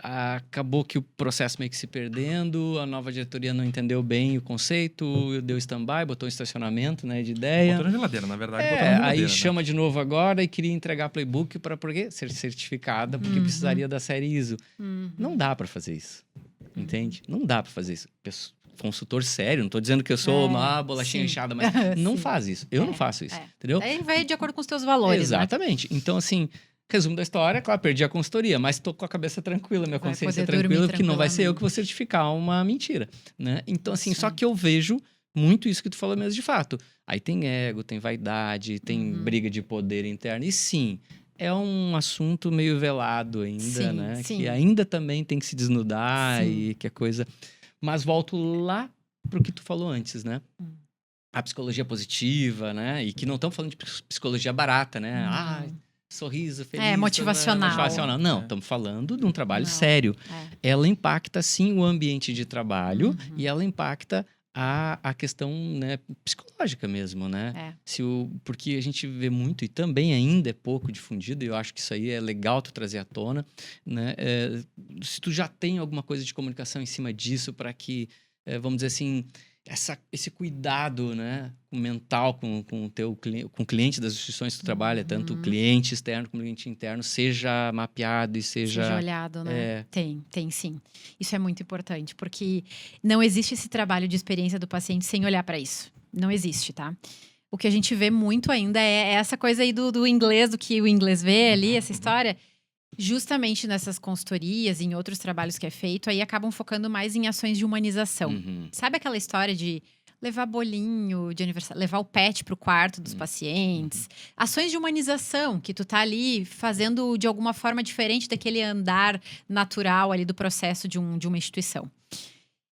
Acabou que o processo meio que se perdendo, a nova diretoria não entendeu bem o conceito, deu stand-by, botou um estacionamento, né, de ideia. Botou na geladeira, na verdade. Botou na geladeira, aí chama de novo agora e queria entregar playbook para ser certificada, porque precisaria da série ISO. Não dá para fazer isso, entende? Não dá para fazer isso. Consultor sério, não tô dizendo que eu sou uma bolachinha inchada, mas não faz isso. Eu não faço isso, entendeu? Aí vai de acordo com os teus valores, exatamente. Né? Então, assim, resumo da história, claro, perdi a consultoria, mas tô com a cabeça tranquila, minha consciência tranquila, porque não vai ser eu que vou certificar uma mentira, né? Então, assim, só que eu vejo muito isso que tu falou mesmo de fato. Aí tem ego, tem vaidade, tem briga de poder interno, e sim, é um assunto meio velado ainda, né? Que ainda também tem que se desnudar e que a coisa... Mas volto lá pro que tu falou antes, né? A psicologia positiva, né? E que não estamos falando de psicologia barata, né? Sorriso, feliz. Motivacional. Não, estamos falando de um trabalho sério. Ela impacta, sim, o ambiente de trabalho e ela impacta a questão, né, psicológica mesmo, né? Porque a gente vê muito, e também ainda é pouco difundido, e eu acho que isso aí é legal tu trazer à tona, né? Se tu já tem alguma coisa de comunicação em cima disso para que, vamos dizer assim, esse cuidado, né, mental com o cliente das instituições que tu trabalha, tanto o cliente externo como o cliente interno, seja mapeado e seja olhado, né? Tem sim. Isso é muito importante, porque não existe esse trabalho de experiência do paciente sem olhar para isso. Não existe, tá? O que a gente vê muito ainda é essa coisa aí do inglês, do que o inglês vê ali, essa história. Justamente nessas consultorias, em outros trabalhos que é feito, aí acabam focando mais em ações de humanização. Sabe aquela história de levar bolinho de aniversário, levar o pet pro quarto dos pacientes? Ações de humanização, que tu tá ali fazendo de alguma forma diferente daquele andar natural ali do processo de uma instituição.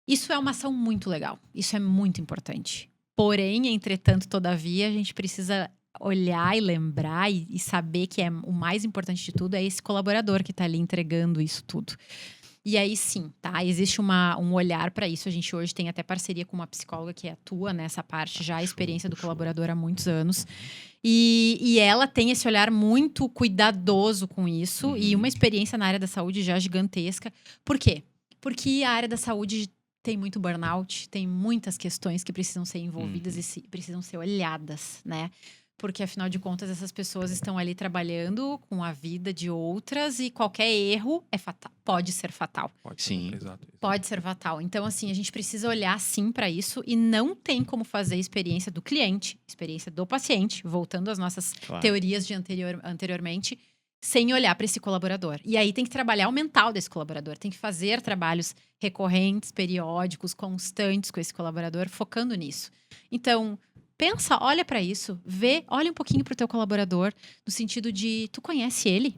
Isso é uma ação muito legal. Isso é muito importante. Porém, entretanto, todavia, a gente precisa olhar e lembrar e saber que o mais importante de tudo é esse colaborador que está ali entregando isso tudo. E aí sim, tá? Existe um olhar para isso. A gente hoje tem até parceria com uma psicóloga que atua nessa parte, já a experiência do colaborador há muitos anos. E ela tem esse olhar muito cuidadoso com isso e uma experiência na área da saúde já gigantesca. Por quê? Porque a área da saúde tem muito burnout, tem muitas questões que precisam ser envolvidas e precisam ser olhadas, né? Porque, afinal de contas, essas pessoas estão ali trabalhando com a vida de outras e qualquer erro pode ser fatal. Pode ser fatal. Então, assim, a gente precisa olhar, sim, para isso e não tem como fazer experiência do cliente, experiência do paciente, voltando às nossas teorias de anteriormente, sem olhar para esse colaborador. E aí tem que trabalhar o mental desse colaborador, tem que fazer trabalhos recorrentes, periódicos, constantes com esse colaborador, focando nisso. Então, pensa, olha para isso, olha um pouquinho pro teu colaborador, no sentido de, tu conhece ele?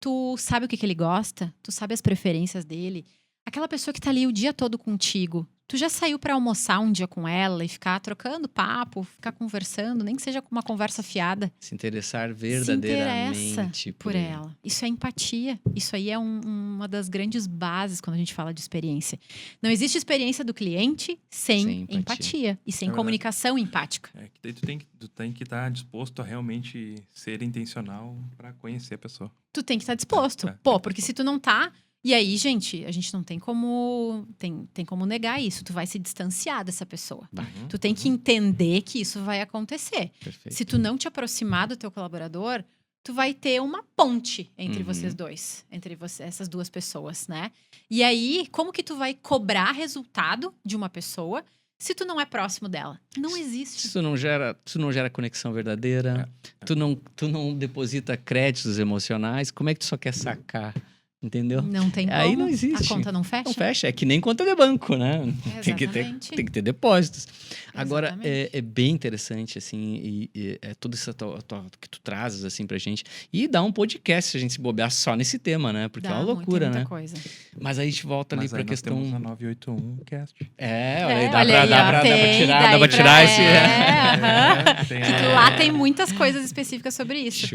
Tu sabe o que ele gosta? Tu sabe as preferências dele? Aquela pessoa que tá ali o dia todo contigo, tu já saiu para almoçar um dia com ela e ficar trocando papo, ficar conversando, nem que seja com uma conversa fiada? Se interessar verdadeiramente por ela. Isso é empatia. Isso aí é uma das grandes bases quando a gente fala de experiência. Não existe experiência do cliente sem empatia e sem comunicação empática. Que daí tu tem que estar disposto a realmente ser intencional para conhecer a pessoa. Tu tem que estar disposto. Porque se tu não tá... E aí, gente, a gente não tem como negar isso. Tu vai se distanciar dessa pessoa. Tu tem que entender que isso vai acontecer. Perfeito. Se tu não te aproximar do teu colaborador, tu vai ter uma ponte entre vocês dois. Entre essas duas pessoas, né? E aí, como que tu vai cobrar resultado de uma pessoa se tu não é próximo dela? Não existe. Se tu não gera conexão verdadeira, tu não deposita créditos emocionais, como é que tu só quer sacar? Entendeu? Não tem como. Aí não existe. A conta não fecha? Não fecha. É que nem conta de banco, né? Tem que ter depósitos. Agora, é bem interessante, assim, e é tudo isso que tu trazes, assim, pra gente. E dá um podcast se a gente se bobear só nesse tema, né? Porque é uma loucura, muita né? coisa. Mas aí a gente volta ali pra questão... Mas aí nós temos a 981 Cast. Dá pra tirar esse... Lá tem muitas coisas específicas sobre isso.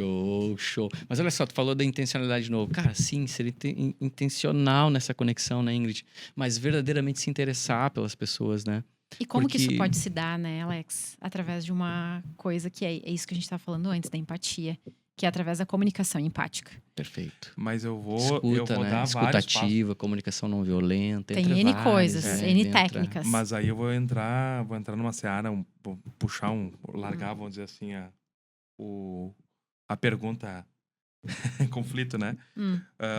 Show. Mas olha só, tu falou da intencionalidade de novo. Cara, sim, ser intencional nessa conexão, né, Ingrid? Mas verdadeiramente se interessar pelas pessoas, né? E como que isso pode se dar, né, Alex? Através de uma coisa que é isso que a gente estava falando antes, da empatia. Que é através da comunicação empática. Perfeito. Mas eu vou Escuta, dar vários escutativa, comunicação não violenta. Tem N coisas, N técnicas. Mas aí eu vou entrar numa seara, largar, vamos dizer assim, a pergunta conflito, né?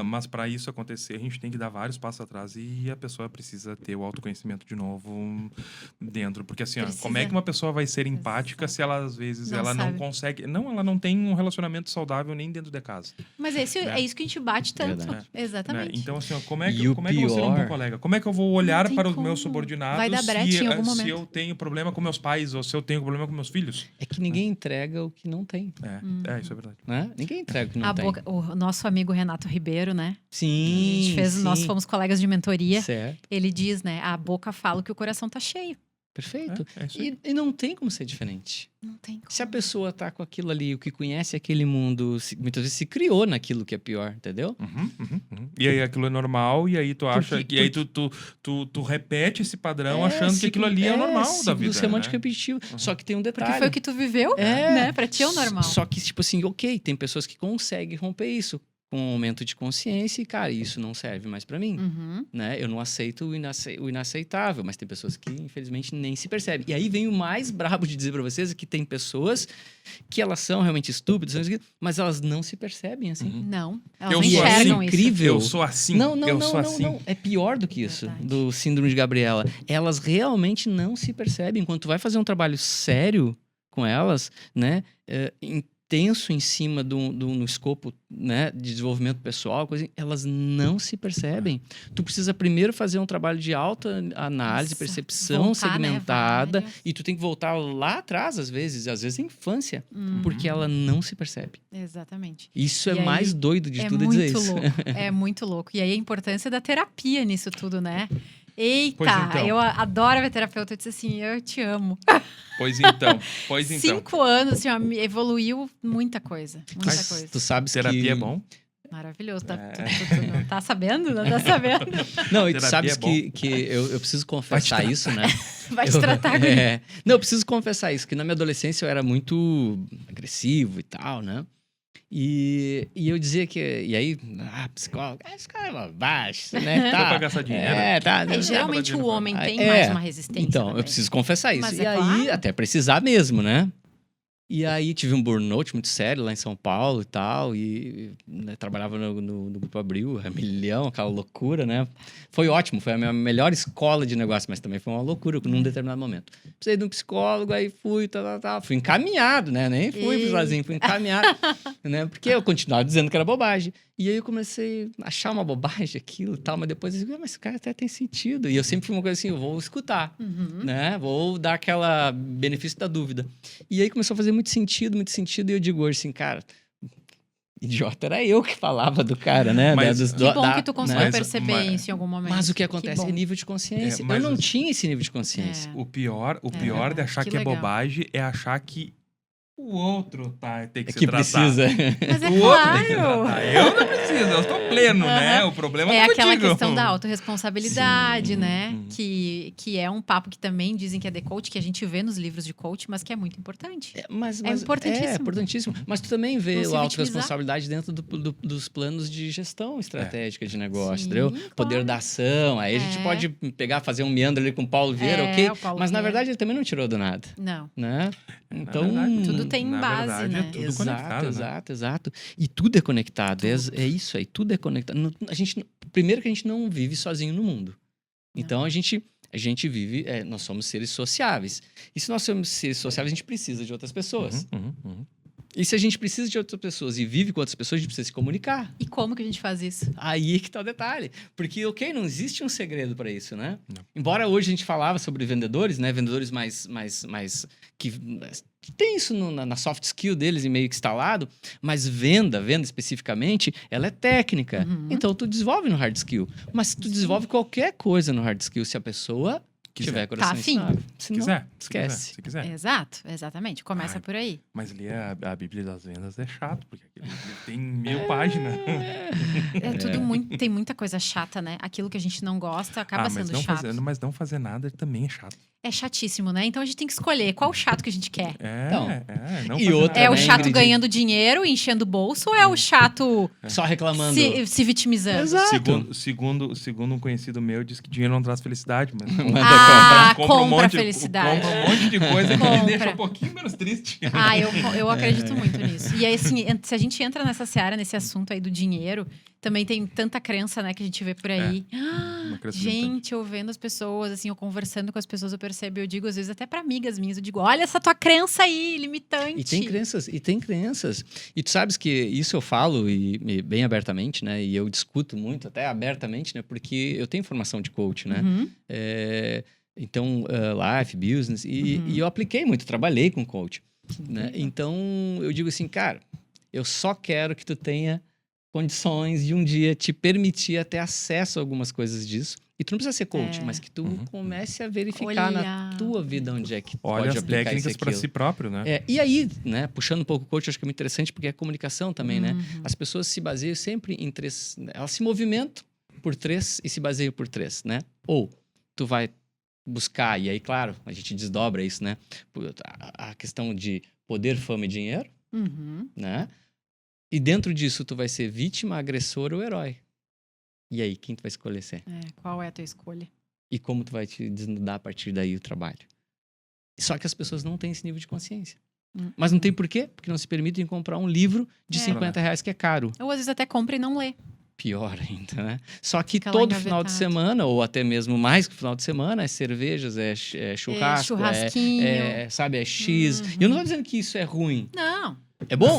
Mas para isso acontecer, a gente tem que dar vários passos atrás e a pessoa precisa ter o autoconhecimento de novo dentro. Porque assim, como é que uma pessoa vai ser empática se ela, às vezes, não consegue... ela não tem um relacionamento saudável nem dentro de casa. Mas é isso que a gente bate tanto. Exatamente. Né? Então, assim, como é que eu vou ser um bom colega? Como é que eu vou olhar para os meus subordinados vai dar brecha em algum momento. Se eu tenho problema com meus pais ou se eu tenho problema com meus filhos? É que ninguém entrega o que não tem. Isso é verdade. Né? Ninguém entrega o que não tem. O nosso amigo Renato Ribeiro, né? Sim, nós fomos colegas de mentoria. Certo. Ele diz, né? A boca fala que o coração tá cheio. Perfeito. E não tem como ser diferente. Não tem como. Se a pessoa tá com aquilo ali, o que conhece aquele mundo, muitas vezes se criou naquilo que é pior, entendeu? E aí aquilo é normal, e aí tu acha... E aí tu repete esse padrão achando que aquilo ali é normal da vida. Semântico repetitivo. Só que tem um detalhe. Porque foi o que tu viveu, né? Pra ti é o normal. Só que, tipo assim, ok, tem pessoas que conseguem romper isso com um aumento de consciência e, cara, isso não serve mais pra mim, né? Eu não aceito o inaceitável, mas tem pessoas que, infelizmente, nem se percebem. E aí vem o mais brabo de dizer pra vocês que tem pessoas que elas são realmente estúpidas, mas elas não se percebem assim. Não, elas não enxergam isso. Incrível. Eu sou assim. Não. Assim. É pior do que isso, do síndrome de Gabriela. Elas realmente não se percebem. Quando tu vai fazer um trabalho sério com elas, né? Intenso em cima do escopo, né, de desenvolvimento pessoal, elas não se percebem. Tu precisa primeiro fazer um trabalho de alta análise, percepção segmentada, né, e tu tem que voltar lá atrás, às vezes em infância, porque ela não se percebe. Exatamente. Isso é mais doido de tudo dizer isso. É muito louco. E aí a importância da terapia nisso tudo, né? Eita, eu adoro ver terapeuta. Eu disse assim, eu te amo. Pois então. 5 anos, assim, ó, evoluiu muita coisa. Coisa. Tu sabes terapia que... é bom? Maravilhoso. Tu não tá sabendo? Não tá sabendo? Não, e tu sabes que eu preciso confessar isso, né? Vai te tratar com Não, eu preciso confessar isso, que na minha adolescência eu era muito agressivo e tal, né? E eu dizia que... E aí, psicólogo... Esse cara é baixo, né? Tá. Pra gastar dinheiro. Geralmente o homem tem mais uma resistência. Então, também. eu preciso confessar isso. Mas e aí, claro. até precisar mesmo, né? E aí, tive um burnout muito sério lá em São Paulo e tal. E né, trabalhava no Grupo Abril, a milhão, aquela loucura, né? Foi ótimo, foi a minha melhor escola de negócio, mas também foi uma loucura num determinado momento. Precisei de um psicólogo, aí fui, fui encaminhado, né? Nem fui sozinho, fui encaminhado, né? Porque eu continuava dizendo que era bobagem. E aí eu comecei a achar uma bobagem aquilo e tal, mas depois eu disse, mas esse cara até tem sentido. E eu sempre fui uma coisa assim, eu vou escutar, né? Vou dar aquela benefício da dúvida. E aí começou a fazer muito sentido, e eu digo hoje assim, cara, idiota era eu que falava do cara, né? Que bom que tu conseguiu perceber isso em algum momento. Mas o que acontece é nível de consciência. Eu não tinha esse nível de consciência. O pior de achar que é bobagem é achar que o outro tem que se tratar. Precisa. Mas é o claro. Outro tem que tratar. Eu não preciso, eu estou pleno, né? O problema é tá aquela contigo. questão da autorresponsabilidade, Sim. né? Que é um papo que também dizem que é de coach, que a gente vê nos livros de coach, mas que é muito importante. Mas importantíssimo. É importantíssimo. Mas tu também vê a autorresponsabilidade dentro dos planos de gestão estratégica de negócio, entendeu? Claro. Poder da ação. Aí a gente pode fazer um meandro ali com o Paulo Vieira, ok? Mas na verdade ele também não tirou do nada. Não. Né? Então, tudo tem base, verdade, né? É tudo conectado, Exato. E tudo é conectado. É isso aí, tudo é conectado. Primeiro que a gente não vive sozinho no mundo. Então a gente vive, nós somos seres sociáveis. E se nós somos seres sociáveis, a gente precisa de outras pessoas. E se a gente precisa de outras pessoas e vive com outras pessoas, a gente precisa se comunicar. E como que a gente faz isso? Aí que tá o detalhe. Porque, não existe um segredo para isso, né? Não. Embora hoje a gente falava sobre vendedores, né? Vendedores mais que tem isso na soft skill deles e meio que instalado, mas venda especificamente, ela é técnica. Então, tu desenvolve no hard skill. Mas tu desenvolve qualquer coisa no hard skill se a pessoa tiver coração estável. Se quiser. Esquece. Se quiser. Exato, exatamente. Começa por aí. Mas ler a Bíblia das Vendas é chato, porque aquele livro tem 1000 páginas. Tem muita coisa chata, né? Aquilo que a gente não gosta acaba sendo chato. Mas não fazer nada também é chato. É chatíssimo, né? Então a gente tem que escolher qual o chato que a gente quer. É o chato ganhando dinheiro, enchendo o bolso, ou é o chato só reclamando, se vitimizando? Exato. Segundo um conhecido meu, diz que dinheiro não traz felicidade, mas compra felicidade. Compra um monte de coisa que me deixa um pouquinho menos triste. Eu acredito muito nisso. E aí, assim, se a gente entra nessa seara, nesse assunto aí do dinheiro, também tem tanta crença, né, que a gente vê por aí. Gente, eu vendo as pessoas, assim, eu conversando com as pessoas, eu digo, às vezes, até para amigas minhas, eu digo, olha essa tua crença aí, limitante. E tem crenças. E tu sabes que isso eu falo e bem abertamente, né? E eu discuto muito, até abertamente, né? Porque eu tenho formação de coach, né? Então, life, business, e eu apliquei muito, trabalhei com coach. Né? Então, eu digo assim, cara, eu só quero que tu tenha condições de um dia te permitir ter acesso a algumas coisas disso. E tu não precisa ser coach, mas que tu comece a verificar na tua vida onde é que pode aplicar as técnicas para si próprio, né? E aí, né, puxando um pouco o coach, acho que é muito interessante porque é comunicação também, né? As pessoas se baseiam sempre em 3... Elas se movimentam por 3 e se baseiam por 3, né? Ou tu vai buscar, e aí, claro, a gente desdobra isso, né? A questão de poder, fama e dinheiro, né? E dentro disso, tu vai ser vítima, agressor ou herói. E aí, quem tu vai escolher ser? Qual é a tua escolha? E como tu vai te desnudar a partir daí o trabalho? Só que as pessoas não têm esse nível de consciência. Mas não tem por quê? Porque não se permitem comprar um livro de R$50 que é caro. Ou às vezes até compra e não lê. Pior ainda, né? Só que todo final de semana, ou até mesmo mais que final de semana, é cervejas, é churrasco, churrasquinho. Sabe, é X. E eu não tô dizendo que isso é ruim. Não. É bom,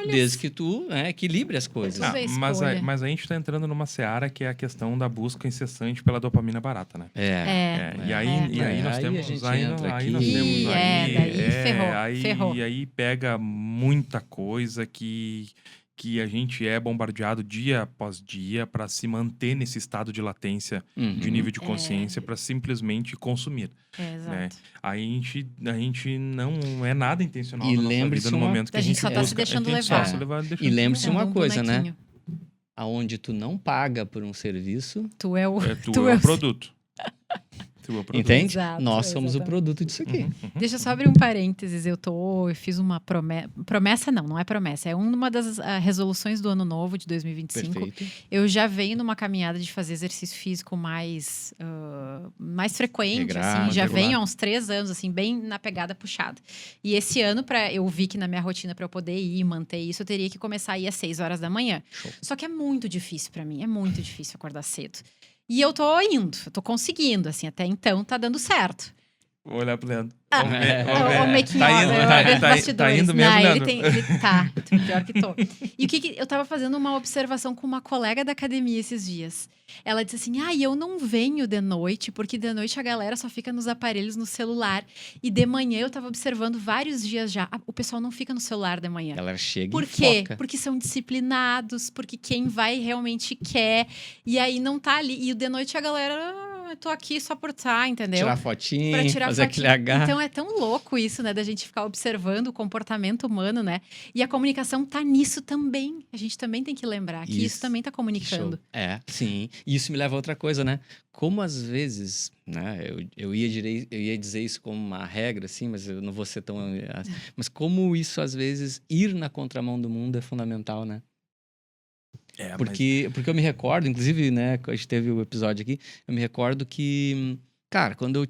desde que tu equilibre as coisas. Mas a gente tá entrando numa seara que é a questão da busca incessante pela dopamina barata, né? E aí nós temos... Ferrou. E aí pega muita coisa que a gente é bombardeado dia após dia para se manter nesse estado de latência de nível de consciência para simplesmente consumir. Exato. Né? Aí a gente não é nada intencional na nossa vida no momento que a gente só tá se deixando levar. E lembre-se uma coisa, né? Aonde tu não paga por um serviço... Tu é o produto. Entende? Exato, nós somos o produto disso aqui. Deixa eu só abrir um parênteses. Eu fiz uma promessa. Não é promessa. É uma das resoluções do ano novo de 2025. Perfeito. Eu já venho numa caminhada de fazer exercício físico mais frequente. Já venho há uns 3 anos, assim, bem na pegada puxada. E esse ano, eu vi que na minha rotina, para eu poder ir e manter isso, eu teria que começar a ir às 6 horas da manhã. Show. Só que é muito difícil para mim. É muito difícil acordar cedo. E eu tô indo, eu tô conseguindo, assim, até então tá dando certo. Vou olhar pro Leandro. O making tá indo mesmo, Leandro? Ele tá, pior que tô. E eu tava fazendo uma observação com uma colega da academia esses dias. Ela disse assim, eu não venho de noite, porque de noite a galera só fica nos aparelhos, no celular. E de manhã eu tava observando vários dias já, o pessoal não fica no celular de manhã. A galera chega Por e quê? foca. Porque são disciplinados, porque quem vai realmente quer. E aí não tá ali. E de noite a galera... eu tô aqui só por estar, entendeu? Tirar fotinho, fazer aquele H. Então é tão louco isso, né? Da gente ficar observando o comportamento humano, né? E a comunicação tá nisso também. A gente também tem que lembrar que isso também tá comunicando. Sim. E isso me leva a outra coisa, né? Como às vezes, né? Eu ia dizer isso como uma regra, assim, mas eu não vou ser tão... Mas como isso, às vezes, ir na contramão do mundo é fundamental, né? Porque eu me recordo, inclusive, né, a gente teve o episódio aqui, eu me recordo que, cara, quando eu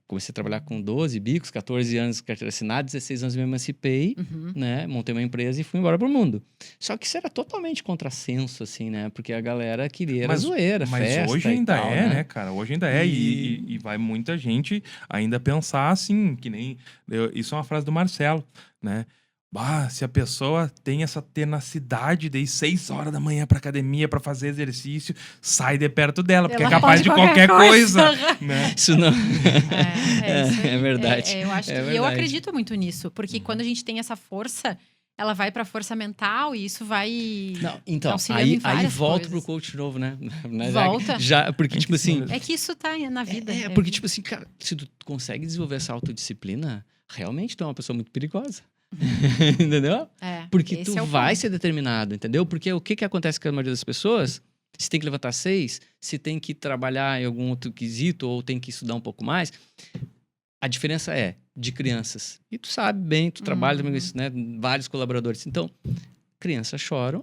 comecei a trabalhar com 12 bicos, 14 anos carteira assinada, 16 anos me emancipei, né, montei uma empresa e fui embora pro mundo. Só que isso era totalmente contrassenso, assim, né, porque a galera queria zoeira, festa. Mas hoje ainda tal, né, cara, hoje ainda é, e vai muita gente ainda pensar assim, que nem, isso é uma frase do Marcelo, né, se a pessoa tem essa tenacidade de ir 6 horas da manhã pra academia pra fazer exercício, sai de perto dela, porque é capaz de qualquer coisa. Né? Isso não... isso é verdade. Eu acho que eu acredito muito nisso, porque quando a gente tem essa força, ela vai pra força mental e isso vai... Não, então, auxiliando em aí várias volta coisas. pro coach novo, né? Volta. Já, porque, tipo assim... É que isso tá na vida. Porque, tipo assim, cara, se tu consegue desenvolver essa autodisciplina, realmente tu é uma pessoa muito perigosa. Entendeu? Porque tu vai ser determinado, entendeu? Porque o que acontece com a maioria das pessoas? Se tem que levantar 6, se tem que trabalhar em algum outro quesito ou tem que estudar um pouco mais, a diferença é de crianças. E tu sabe bem, tu trabalha com isso, né? Vários colaboradores. Então, crianças choram,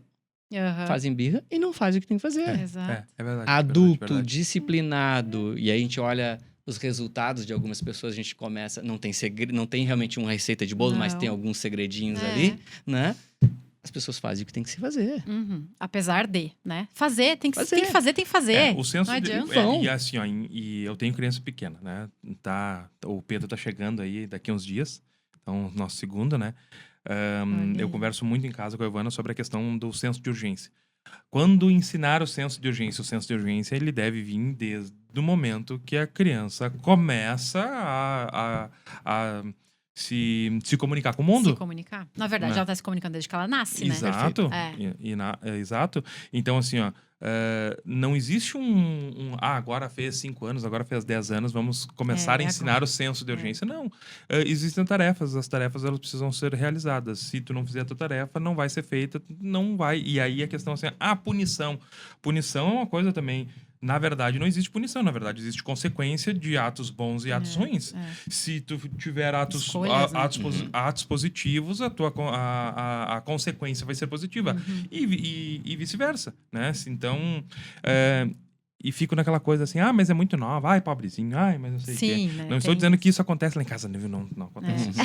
fazem birra e não fazem o que tem que fazer. É verdade. Adulto, disciplinado, e aí a gente olha os resultados de algumas pessoas, a gente começa... Não tem segredo, não tem realmente uma receita de bolo, mas tem alguns segredinhos ali, né? As pessoas fazem o que tem que se fazer. Apesar de, né? Tem que fazer. O senso não adianta. E assim, ó, e eu tenho criança pequena, né? O Pedro tá chegando aí daqui uns dias. Então, nosso segundo, né? Eu converso muito em casa com a Ivana sobre a questão do senso de urgência. Quando ensinar o senso de urgência, ele deve vir desde o momento que a criança começa a se comunicar com o mundo. Se comunicar. Na verdade, ela está se comunicando desde que ela nasce, né? Exato. Exato. Então, assim, ó, não existe agora fez 5 anos, agora fez 10 anos, vamos começar a ensinar agora o senso de urgência. Não. Existem tarefas, as tarefas elas precisam ser realizadas. Se tu não fizer a tua tarefa, não vai ser feita, não vai. E aí a questão assim, a punição. Punição é uma coisa também... Na verdade, não existe punição. Na verdade, existe consequência de atos bons e atos ruins. Se tu tiver atos positivos, a consequência vai ser positiva. E vice-versa, né? Então... E fico naquela coisa assim, mas é muito nova, pobrezinho, mas eu sei o que. Né? Não estou dizendo que isso acontece lá em casa, não acontece isso.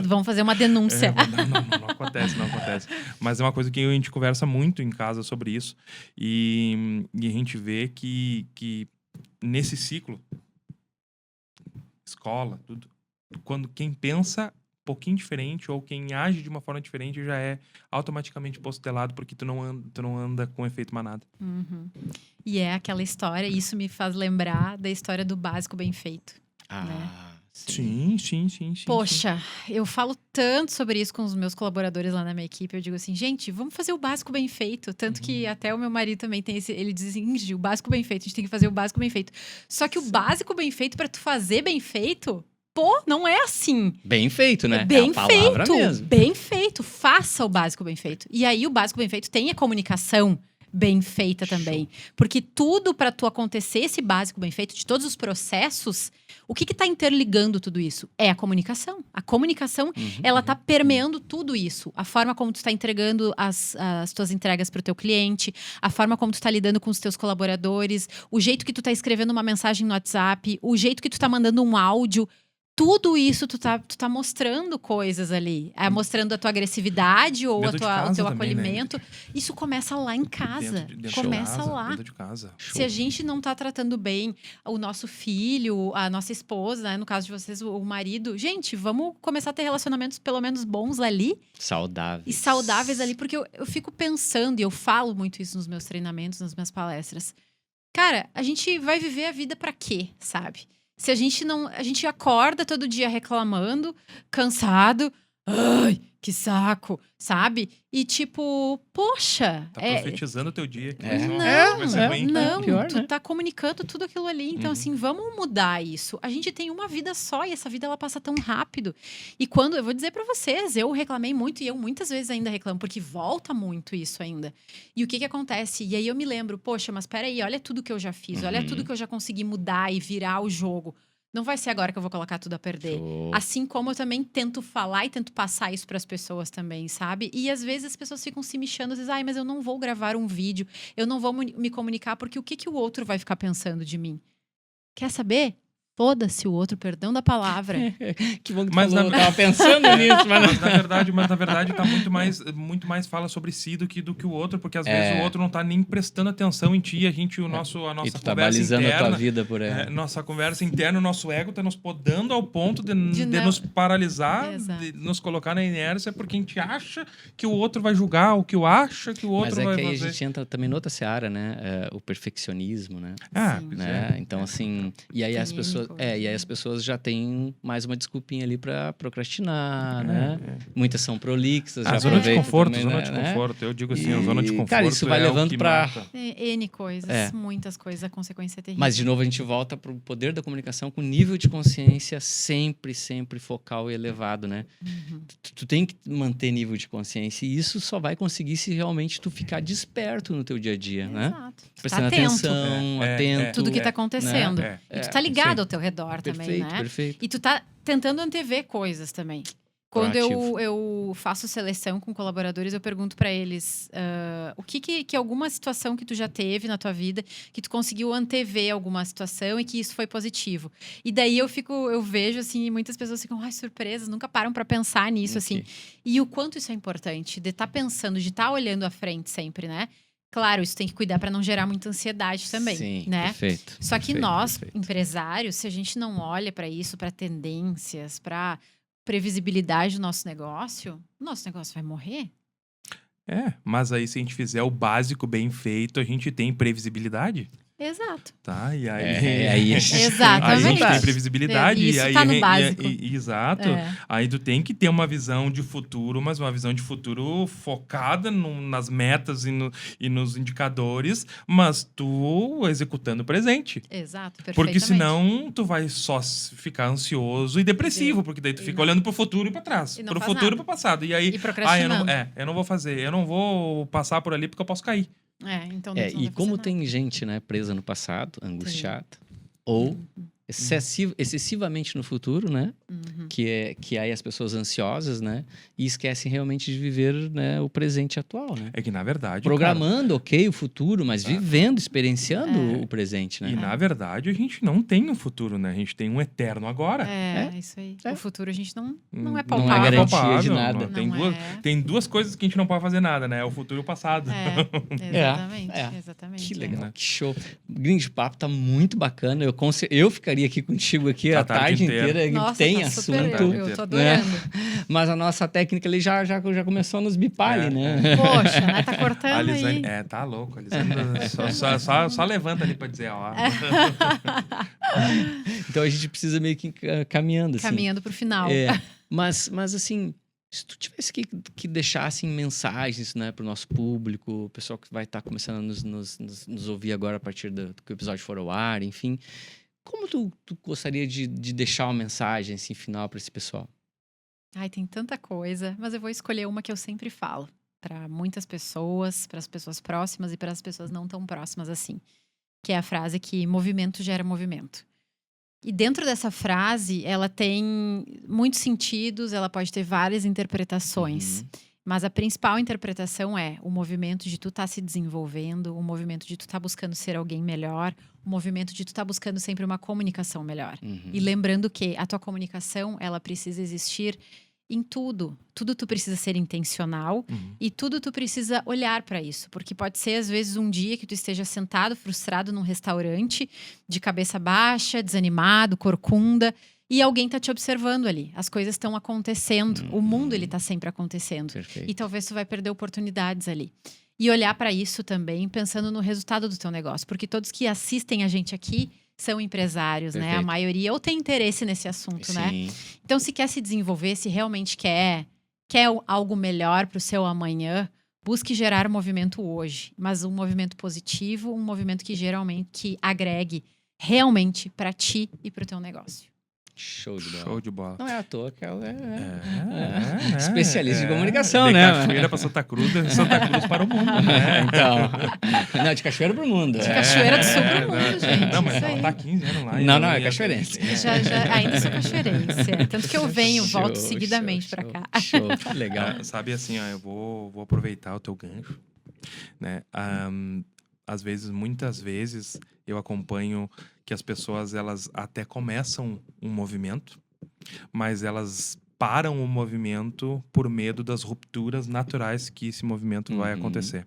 Vamos fazer uma denúncia. Não acontece. Mas é uma coisa que a gente conversa muito em casa sobre isso. E a gente vê que nesse ciclo, escola, tudo, quando quem pensa um pouquinho diferente ou quem age de uma forma diferente já é automaticamente postelado porque tu não anda com efeito manada. E é aquela história, isso me faz lembrar da história do básico bem feito. Né? Sim. Poxa, eu falo tanto sobre isso com os meus colaboradores lá na minha equipe. Eu digo assim, gente, vamos fazer o básico bem feito. Tanto que até o meu marido também tem ele diz assim, o básico bem feito, a gente tem que fazer o básico bem feito. Só que o básico bem feito, pra tu fazer bem feito... não é assim. Bem feito, né? Bem feito. Mesmo. Bem feito. Faça o básico bem feito. E aí, o básico bem feito tem a comunicação bem feita também. Porque tudo para tu acontecer esse básico bem feito, de todos os processos, o que tá interligando tudo isso? É a comunicação. A comunicação, ela tá permeando tudo isso. A forma como tu tá entregando as tuas entregas pro teu cliente, a forma como tu tá lidando com os teus colaboradores, o jeito que tu tá escrevendo uma mensagem no WhatsApp, o jeito que tu tá mandando um áudio. Tudo isso tu tá mostrando coisas ali. Mostrando a tua agressividade ou o teu acolhimento. Né? Isso começa lá em casa. Dentro começa lá. Dentro de casa. Se a gente não tá tratando bem o nosso filho, a nossa esposa, né? No caso de vocês, o marido. Gente, vamos começar a ter relacionamentos pelo menos bons ali. Saudáveis. E saudáveis ali. Porque eu fico pensando, e eu falo muito isso nos meus treinamentos, nas minhas palestras. Cara, a gente vai viver a vida pra quê, sabe? Se a gente não... A gente acorda todo dia reclamando, cansado. Ai, que saco, sabe? E tipo, poxa... Tá profetizando o teu dia. Tu tá comunicando tudo aquilo ali. Então, assim, vamos mudar isso. A gente tem uma vida só e essa vida, ela passa tão rápido. E quando... Eu vou dizer pra vocês, eu reclamei muito e eu muitas vezes ainda reclamo, porque volta muito isso ainda. E o que acontece? E aí eu me lembro, poxa, mas peraí, olha tudo que eu já fiz. Olha tudo que eu já consegui mudar e virar o jogo. Não vai ser agora que eu vou colocar tudo a perder. Assim como eu também tento falar e tento passar isso para as pessoas também, sabe? E às vezes as pessoas ficam se mexendo, dizem, mas eu não vou gravar um vídeo, eu não vou me comunicar, porque o que o outro vai ficar pensando de mim? Quer saber? Foda-se o outro, perdão da palavra. Que bom que tu falou, eu tava pensando nisso. Mas na verdade tá muito mais fala sobre si do que o outro, porque às vezes o outro não tá nem prestando atenção em ti, a nossa e tu conversa tá balizando interna, a tua vida por aí. Nossa conversa interna, o nosso ego tá nos podando ao ponto de nos paralisar, de nos colocar na inércia, porque a gente acha que o outro vai julgar, o que eu acho que o outro vai fazer. Mas é que aí a gente entra também noutra seara, né? O perfeccionismo, né? Ah, né? Então, assim... E aí as pessoas pessoas, e aí as pessoas já têm mais uma desculpinha ali para procrastinar, né? Muitas são prolixas, já zona de conforto, também, zona de conforto. Eu digo assim, a zona de conforto. Cara, isso vai levando para N coisas, muitas coisas, a consequência é terrível. Mas de novo a gente volta para o poder da comunicação com nível de consciência sempre focal e elevado, né? Tu tem que manter nível de consciência e isso só vai conseguir se realmente tu ficar desperto no teu dia a dia, né? Exato. Prestando atenção, atento. Tudo que tá acontecendo. Né? E tu tá ligado ao teu redor também, né? Perfeito. E tu tá tentando antever coisas também. Quando eu faço seleção com colaboradores, eu pergunto para eles o que alguma situação que tu já teve na tua vida, que tu conseguiu antever alguma situação e que isso foi positivo. E daí eu vejo assim, muitas pessoas ficam, surpresas, nunca param para pensar nisso, assim. E o quanto isso é importante, de estar pensando, de estar olhando à frente sempre, né? Claro, isso tem que cuidar para não gerar muita ansiedade também, Sim, né? Perfeito. Só que nós, empresários, se a gente não olha para isso, para tendências, para previsibilidade do nosso negócio vai morrer. Mas aí se a gente fizer o básico bem feito, a gente tem previsibilidade. Exato. Tá, e aí... Exatamente. Aí a gente tem previsibilidade. Isso tá no básico. Exato. Aí tu tem que ter uma visão de futuro, mas uma visão de futuro focada nas metas e nos indicadores, mas tu executando o presente. Exato, perfeitamente. Porque senão tu vai só ficar ansioso e depressivo, porque daí tu fica olhando pro futuro e pra trás. Pro futuro e pro passado. E aí, eu não vou fazer, eu não vou passar por ali porque eu posso cair. Então e como tem gente, né, presa no passado, angustiada, ou excessivamente no futuro, né? Que aí as pessoas ansiosas, né? E esquecem realmente de viver, né, o presente atual, né? É que, na verdade... Programando, o futuro, mas vivendo, experienciando o presente, né? E, na verdade, a gente não tem um futuro, né? A gente tem um eterno agora. Isso aí. O futuro a gente não é palpável. Não é garantia de nada. Tem duas coisas que a gente não pode fazer nada, né? O futuro e o passado. Exatamente. Que legal, que show. O Grande Papo tá muito bacana. Eu ficaria aqui contigo a tarde inteira. Nossa, tem tá assunto. Eu tô adorando. Mas a nossa técnica ali já começou a nos bipar ali, né? Poxa, né? Tá cortando a Lisane, aí. Tá louco. A Lisane só levanta ali pra dizer, ó. Então a gente precisa meio que caminhando, assim. Caminhando pro final. Mas assim, se tu tivesse que deixar assim, mensagens, né, pro nosso público, o pessoal que vai estar começando a nos ouvir agora a partir do que o episódio for ao ar, enfim... Como tu gostaria de deixar uma mensagem assim, final para esse pessoal? Tem tanta coisa, mas eu vou escolher uma que eu sempre falo para muitas pessoas, para as pessoas próximas e para as pessoas não tão próximas assim, que é a frase que movimento gera movimento. E dentro dessa frase, ela tem muitos sentidos, ela pode ter várias interpretações. Mas a principal interpretação é o movimento de tu estar se desenvolvendo, o movimento de tu estar buscando ser alguém melhor, o movimento de tu estar buscando sempre uma comunicação melhor. E lembrando que a tua comunicação, ela precisa existir em tudo. Tudo tu precisa ser intencional e tudo tu precisa olhar para isso. Porque pode ser, às vezes, um dia que tu esteja sentado, frustrado num restaurante, de cabeça baixa, desanimado, corcunda... E alguém tá te observando ali. As coisas estão acontecendo. O mundo, ele tá sempre acontecendo. Perfeito. E talvez tu vai perder oportunidades ali. E olhar para isso também, pensando no resultado do teu negócio. Porque todos que assistem a gente aqui são empresários, né? A maioria ou tem interesse nesse assunto, né? Então, se quer se desenvolver, se realmente quer algo melhor pro seu amanhã, busque gerar movimento hoje. Mas um movimento positivo, um movimento que agregue realmente para ti e pro teu negócio. Show de bola. Show de bola. Não é à toa que ela é especialista em comunicação, né? De Cachoeira para Santa Cruz, de Santa Cruz para o mundo, né? Então, não, de Cachoeira para o mundo. De Cachoeira do Sul para o mundo, gente. Não, mas ela tá 15 anos lá. Não, é cachoeirense. Ainda sou cachoeirense. Tanto que eu volto seguidamente para cá. Show, legal. Sabe assim, eu vou aproveitar o teu gancho, né? Muitas vezes, eu acompanho que as pessoas, elas até começam um movimento, mas elas param o movimento por medo das rupturas naturais que esse movimento vai acontecer,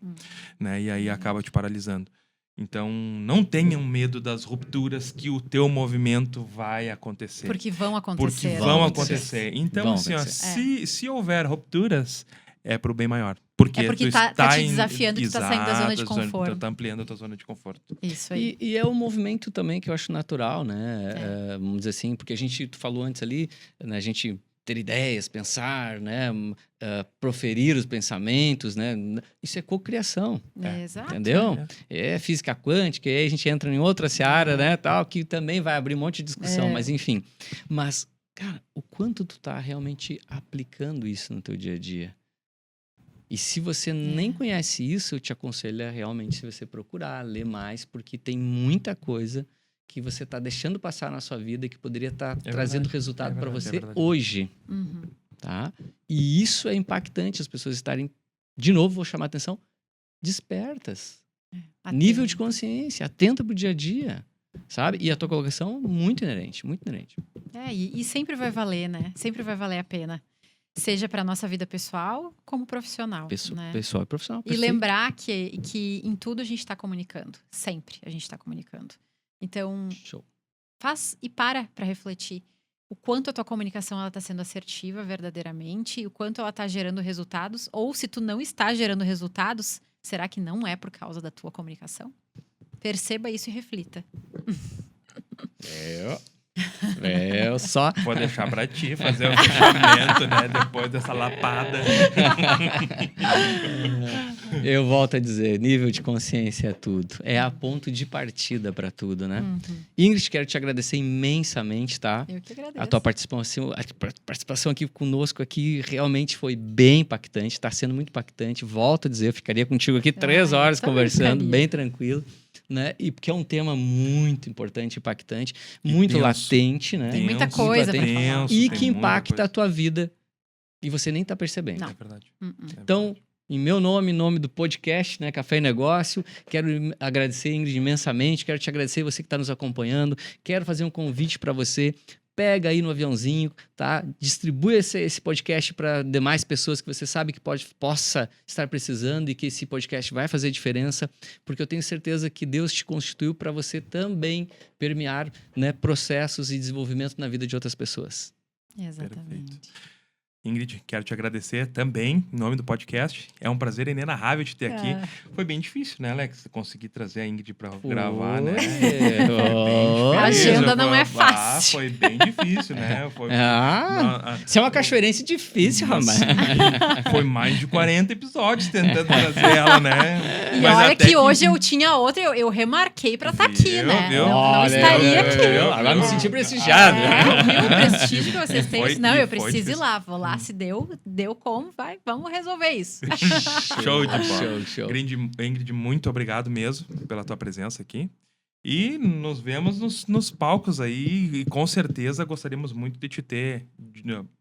né? E aí acaba te paralisando. Então, não tenham medo das rupturas que o teu movimento vai acontecer. Porque vão acontecer. Então, assim, ó, se houver rupturas, é pro bem maior. Porque tá te desafiando, tu tá saindo da zona de conforto. Tá ampliando a tua zona de conforto. Isso aí. E é um movimento também que eu acho natural, né? Vamos dizer assim, porque tu falou antes ali, né? A gente ter ideias, pensar, né? Proferir os pensamentos, né? Isso é cocriação. Exato. Entendeu? É física quântica, e aí a gente entra em outra seara, né? Tal, que também vai abrir um monte de discussão, mas enfim. Mas, cara, o quanto tu tá realmente aplicando isso no teu dia a dia? E se você nem conhece isso, eu te aconselho a realmente se você procurar, ler mais, porque tem muita coisa que você está deixando passar na sua vida e que poderia estar trazendo resultado para você hoje. Uhum. Tá? E isso é impactante, as pessoas estarem, de novo, vou chamar a atenção, despertas. Nível de consciência, atenta para o dia a dia. Sabe? E a tua colocação, muito inerente, muito inerente. E sempre vai valer, né? Sempre vai valer a pena. Seja para nossa vida pessoal, como profissional. Né? Pessoal e profissional. Perfeito. E lembrar que em tudo a gente está comunicando. Sempre a gente está comunicando. Então, faz e para refletir. O quanto a tua comunicação está sendo assertiva verdadeiramente, e o quanto ela está gerando resultados. Ou se tu não está gerando resultados, será que não é por causa da tua comunicação? Perceba isso e reflita. Eu só... Vou deixar pra ti fazer o fechamento, né? Depois dessa lapada. Eu volto a dizer, nível de consciência é tudo. É a ponto de partida para tudo, né? Uhum. Ingrid, quero te agradecer imensamente, tá? Eu que agradeço. A tua participação aqui conosco aqui realmente foi bem impactante. Está sendo muito impactante. Volto a dizer, eu ficaria contigo aqui 3 horas conversando, bem tranquilo. Né? E porque é um tema muito importante, impactante, muito latente, né? Tem muita coisa pra falar. E que impacta a tua vida e você nem tá percebendo. Não. É verdade. Então, em meu nome, em nome do podcast, né, Café e Negócio, quero agradecer, Ingrid, imensamente. Quero te agradecer, você que está nos acompanhando. Quero fazer um convite para você. Pega aí no aviãozinho, tá? Distribui esse podcast para demais pessoas que você sabe que possa estar precisando e que esse podcast vai fazer diferença, porque eu tenho certeza que Deus te constituiu para você também permear, né, processos e desenvolvimento na vida de outras pessoas. Exatamente. Perfeito. Ingrid, quero te agradecer também em nome do podcast. É um prazer inenarrável te ter aqui. Foi bem difícil, né, Alex? Conseguir trazer a Ingrid para gravar, né? A agenda não é fácil. Foi bem difícil, né? Isso é uma cachoeirense difícil, rapaz. Foi mais de 40 episódios tentando trazer ela, né? E olha que hoje eu tinha outra, eu remarquei para estar aqui, né? Não estaria aqui. Agora me senti prestigiado. O prestígio que vocês têm. Não, eu preciso ir lá. Vou lá. Se deu como, vamos resolver isso. Show de bola. Show. Ingrid, muito obrigado mesmo pela tua presença aqui. E nos vemos nos palcos aí. E com certeza gostaríamos muito de te ter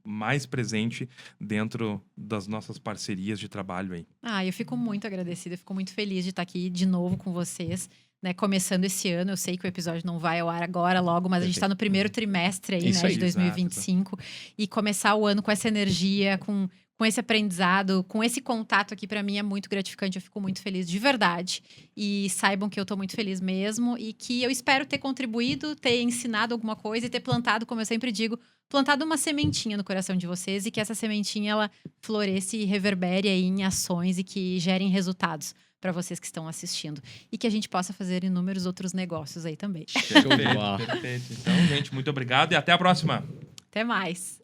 mais presente dentro das nossas parcerias de trabalho aí. Eu fico muito agradecida, eu fico muito feliz de estar aqui de novo com vocês. Né, começando esse ano, eu sei que o episódio não vai ao ar agora logo, mas a gente está no primeiro trimestre aí, né, de 2025. E começar o ano com essa energia, com esse aprendizado, com esse contato aqui, para mim é muito gratificante. Eu fico muito feliz de verdade. E saibam que eu estou muito feliz mesmo e que eu espero ter contribuído, ter ensinado alguma coisa e ter plantado, como eu sempre digo, plantado uma sementinha no coração de vocês e que essa sementinha ela floresça e reverbere aí em ações e que gerem resultados para vocês que estão assistindo. E que a gente possa fazer inúmeros outros negócios aí também. Perfeito. Então, gente, muito obrigado e até a próxima. Até mais.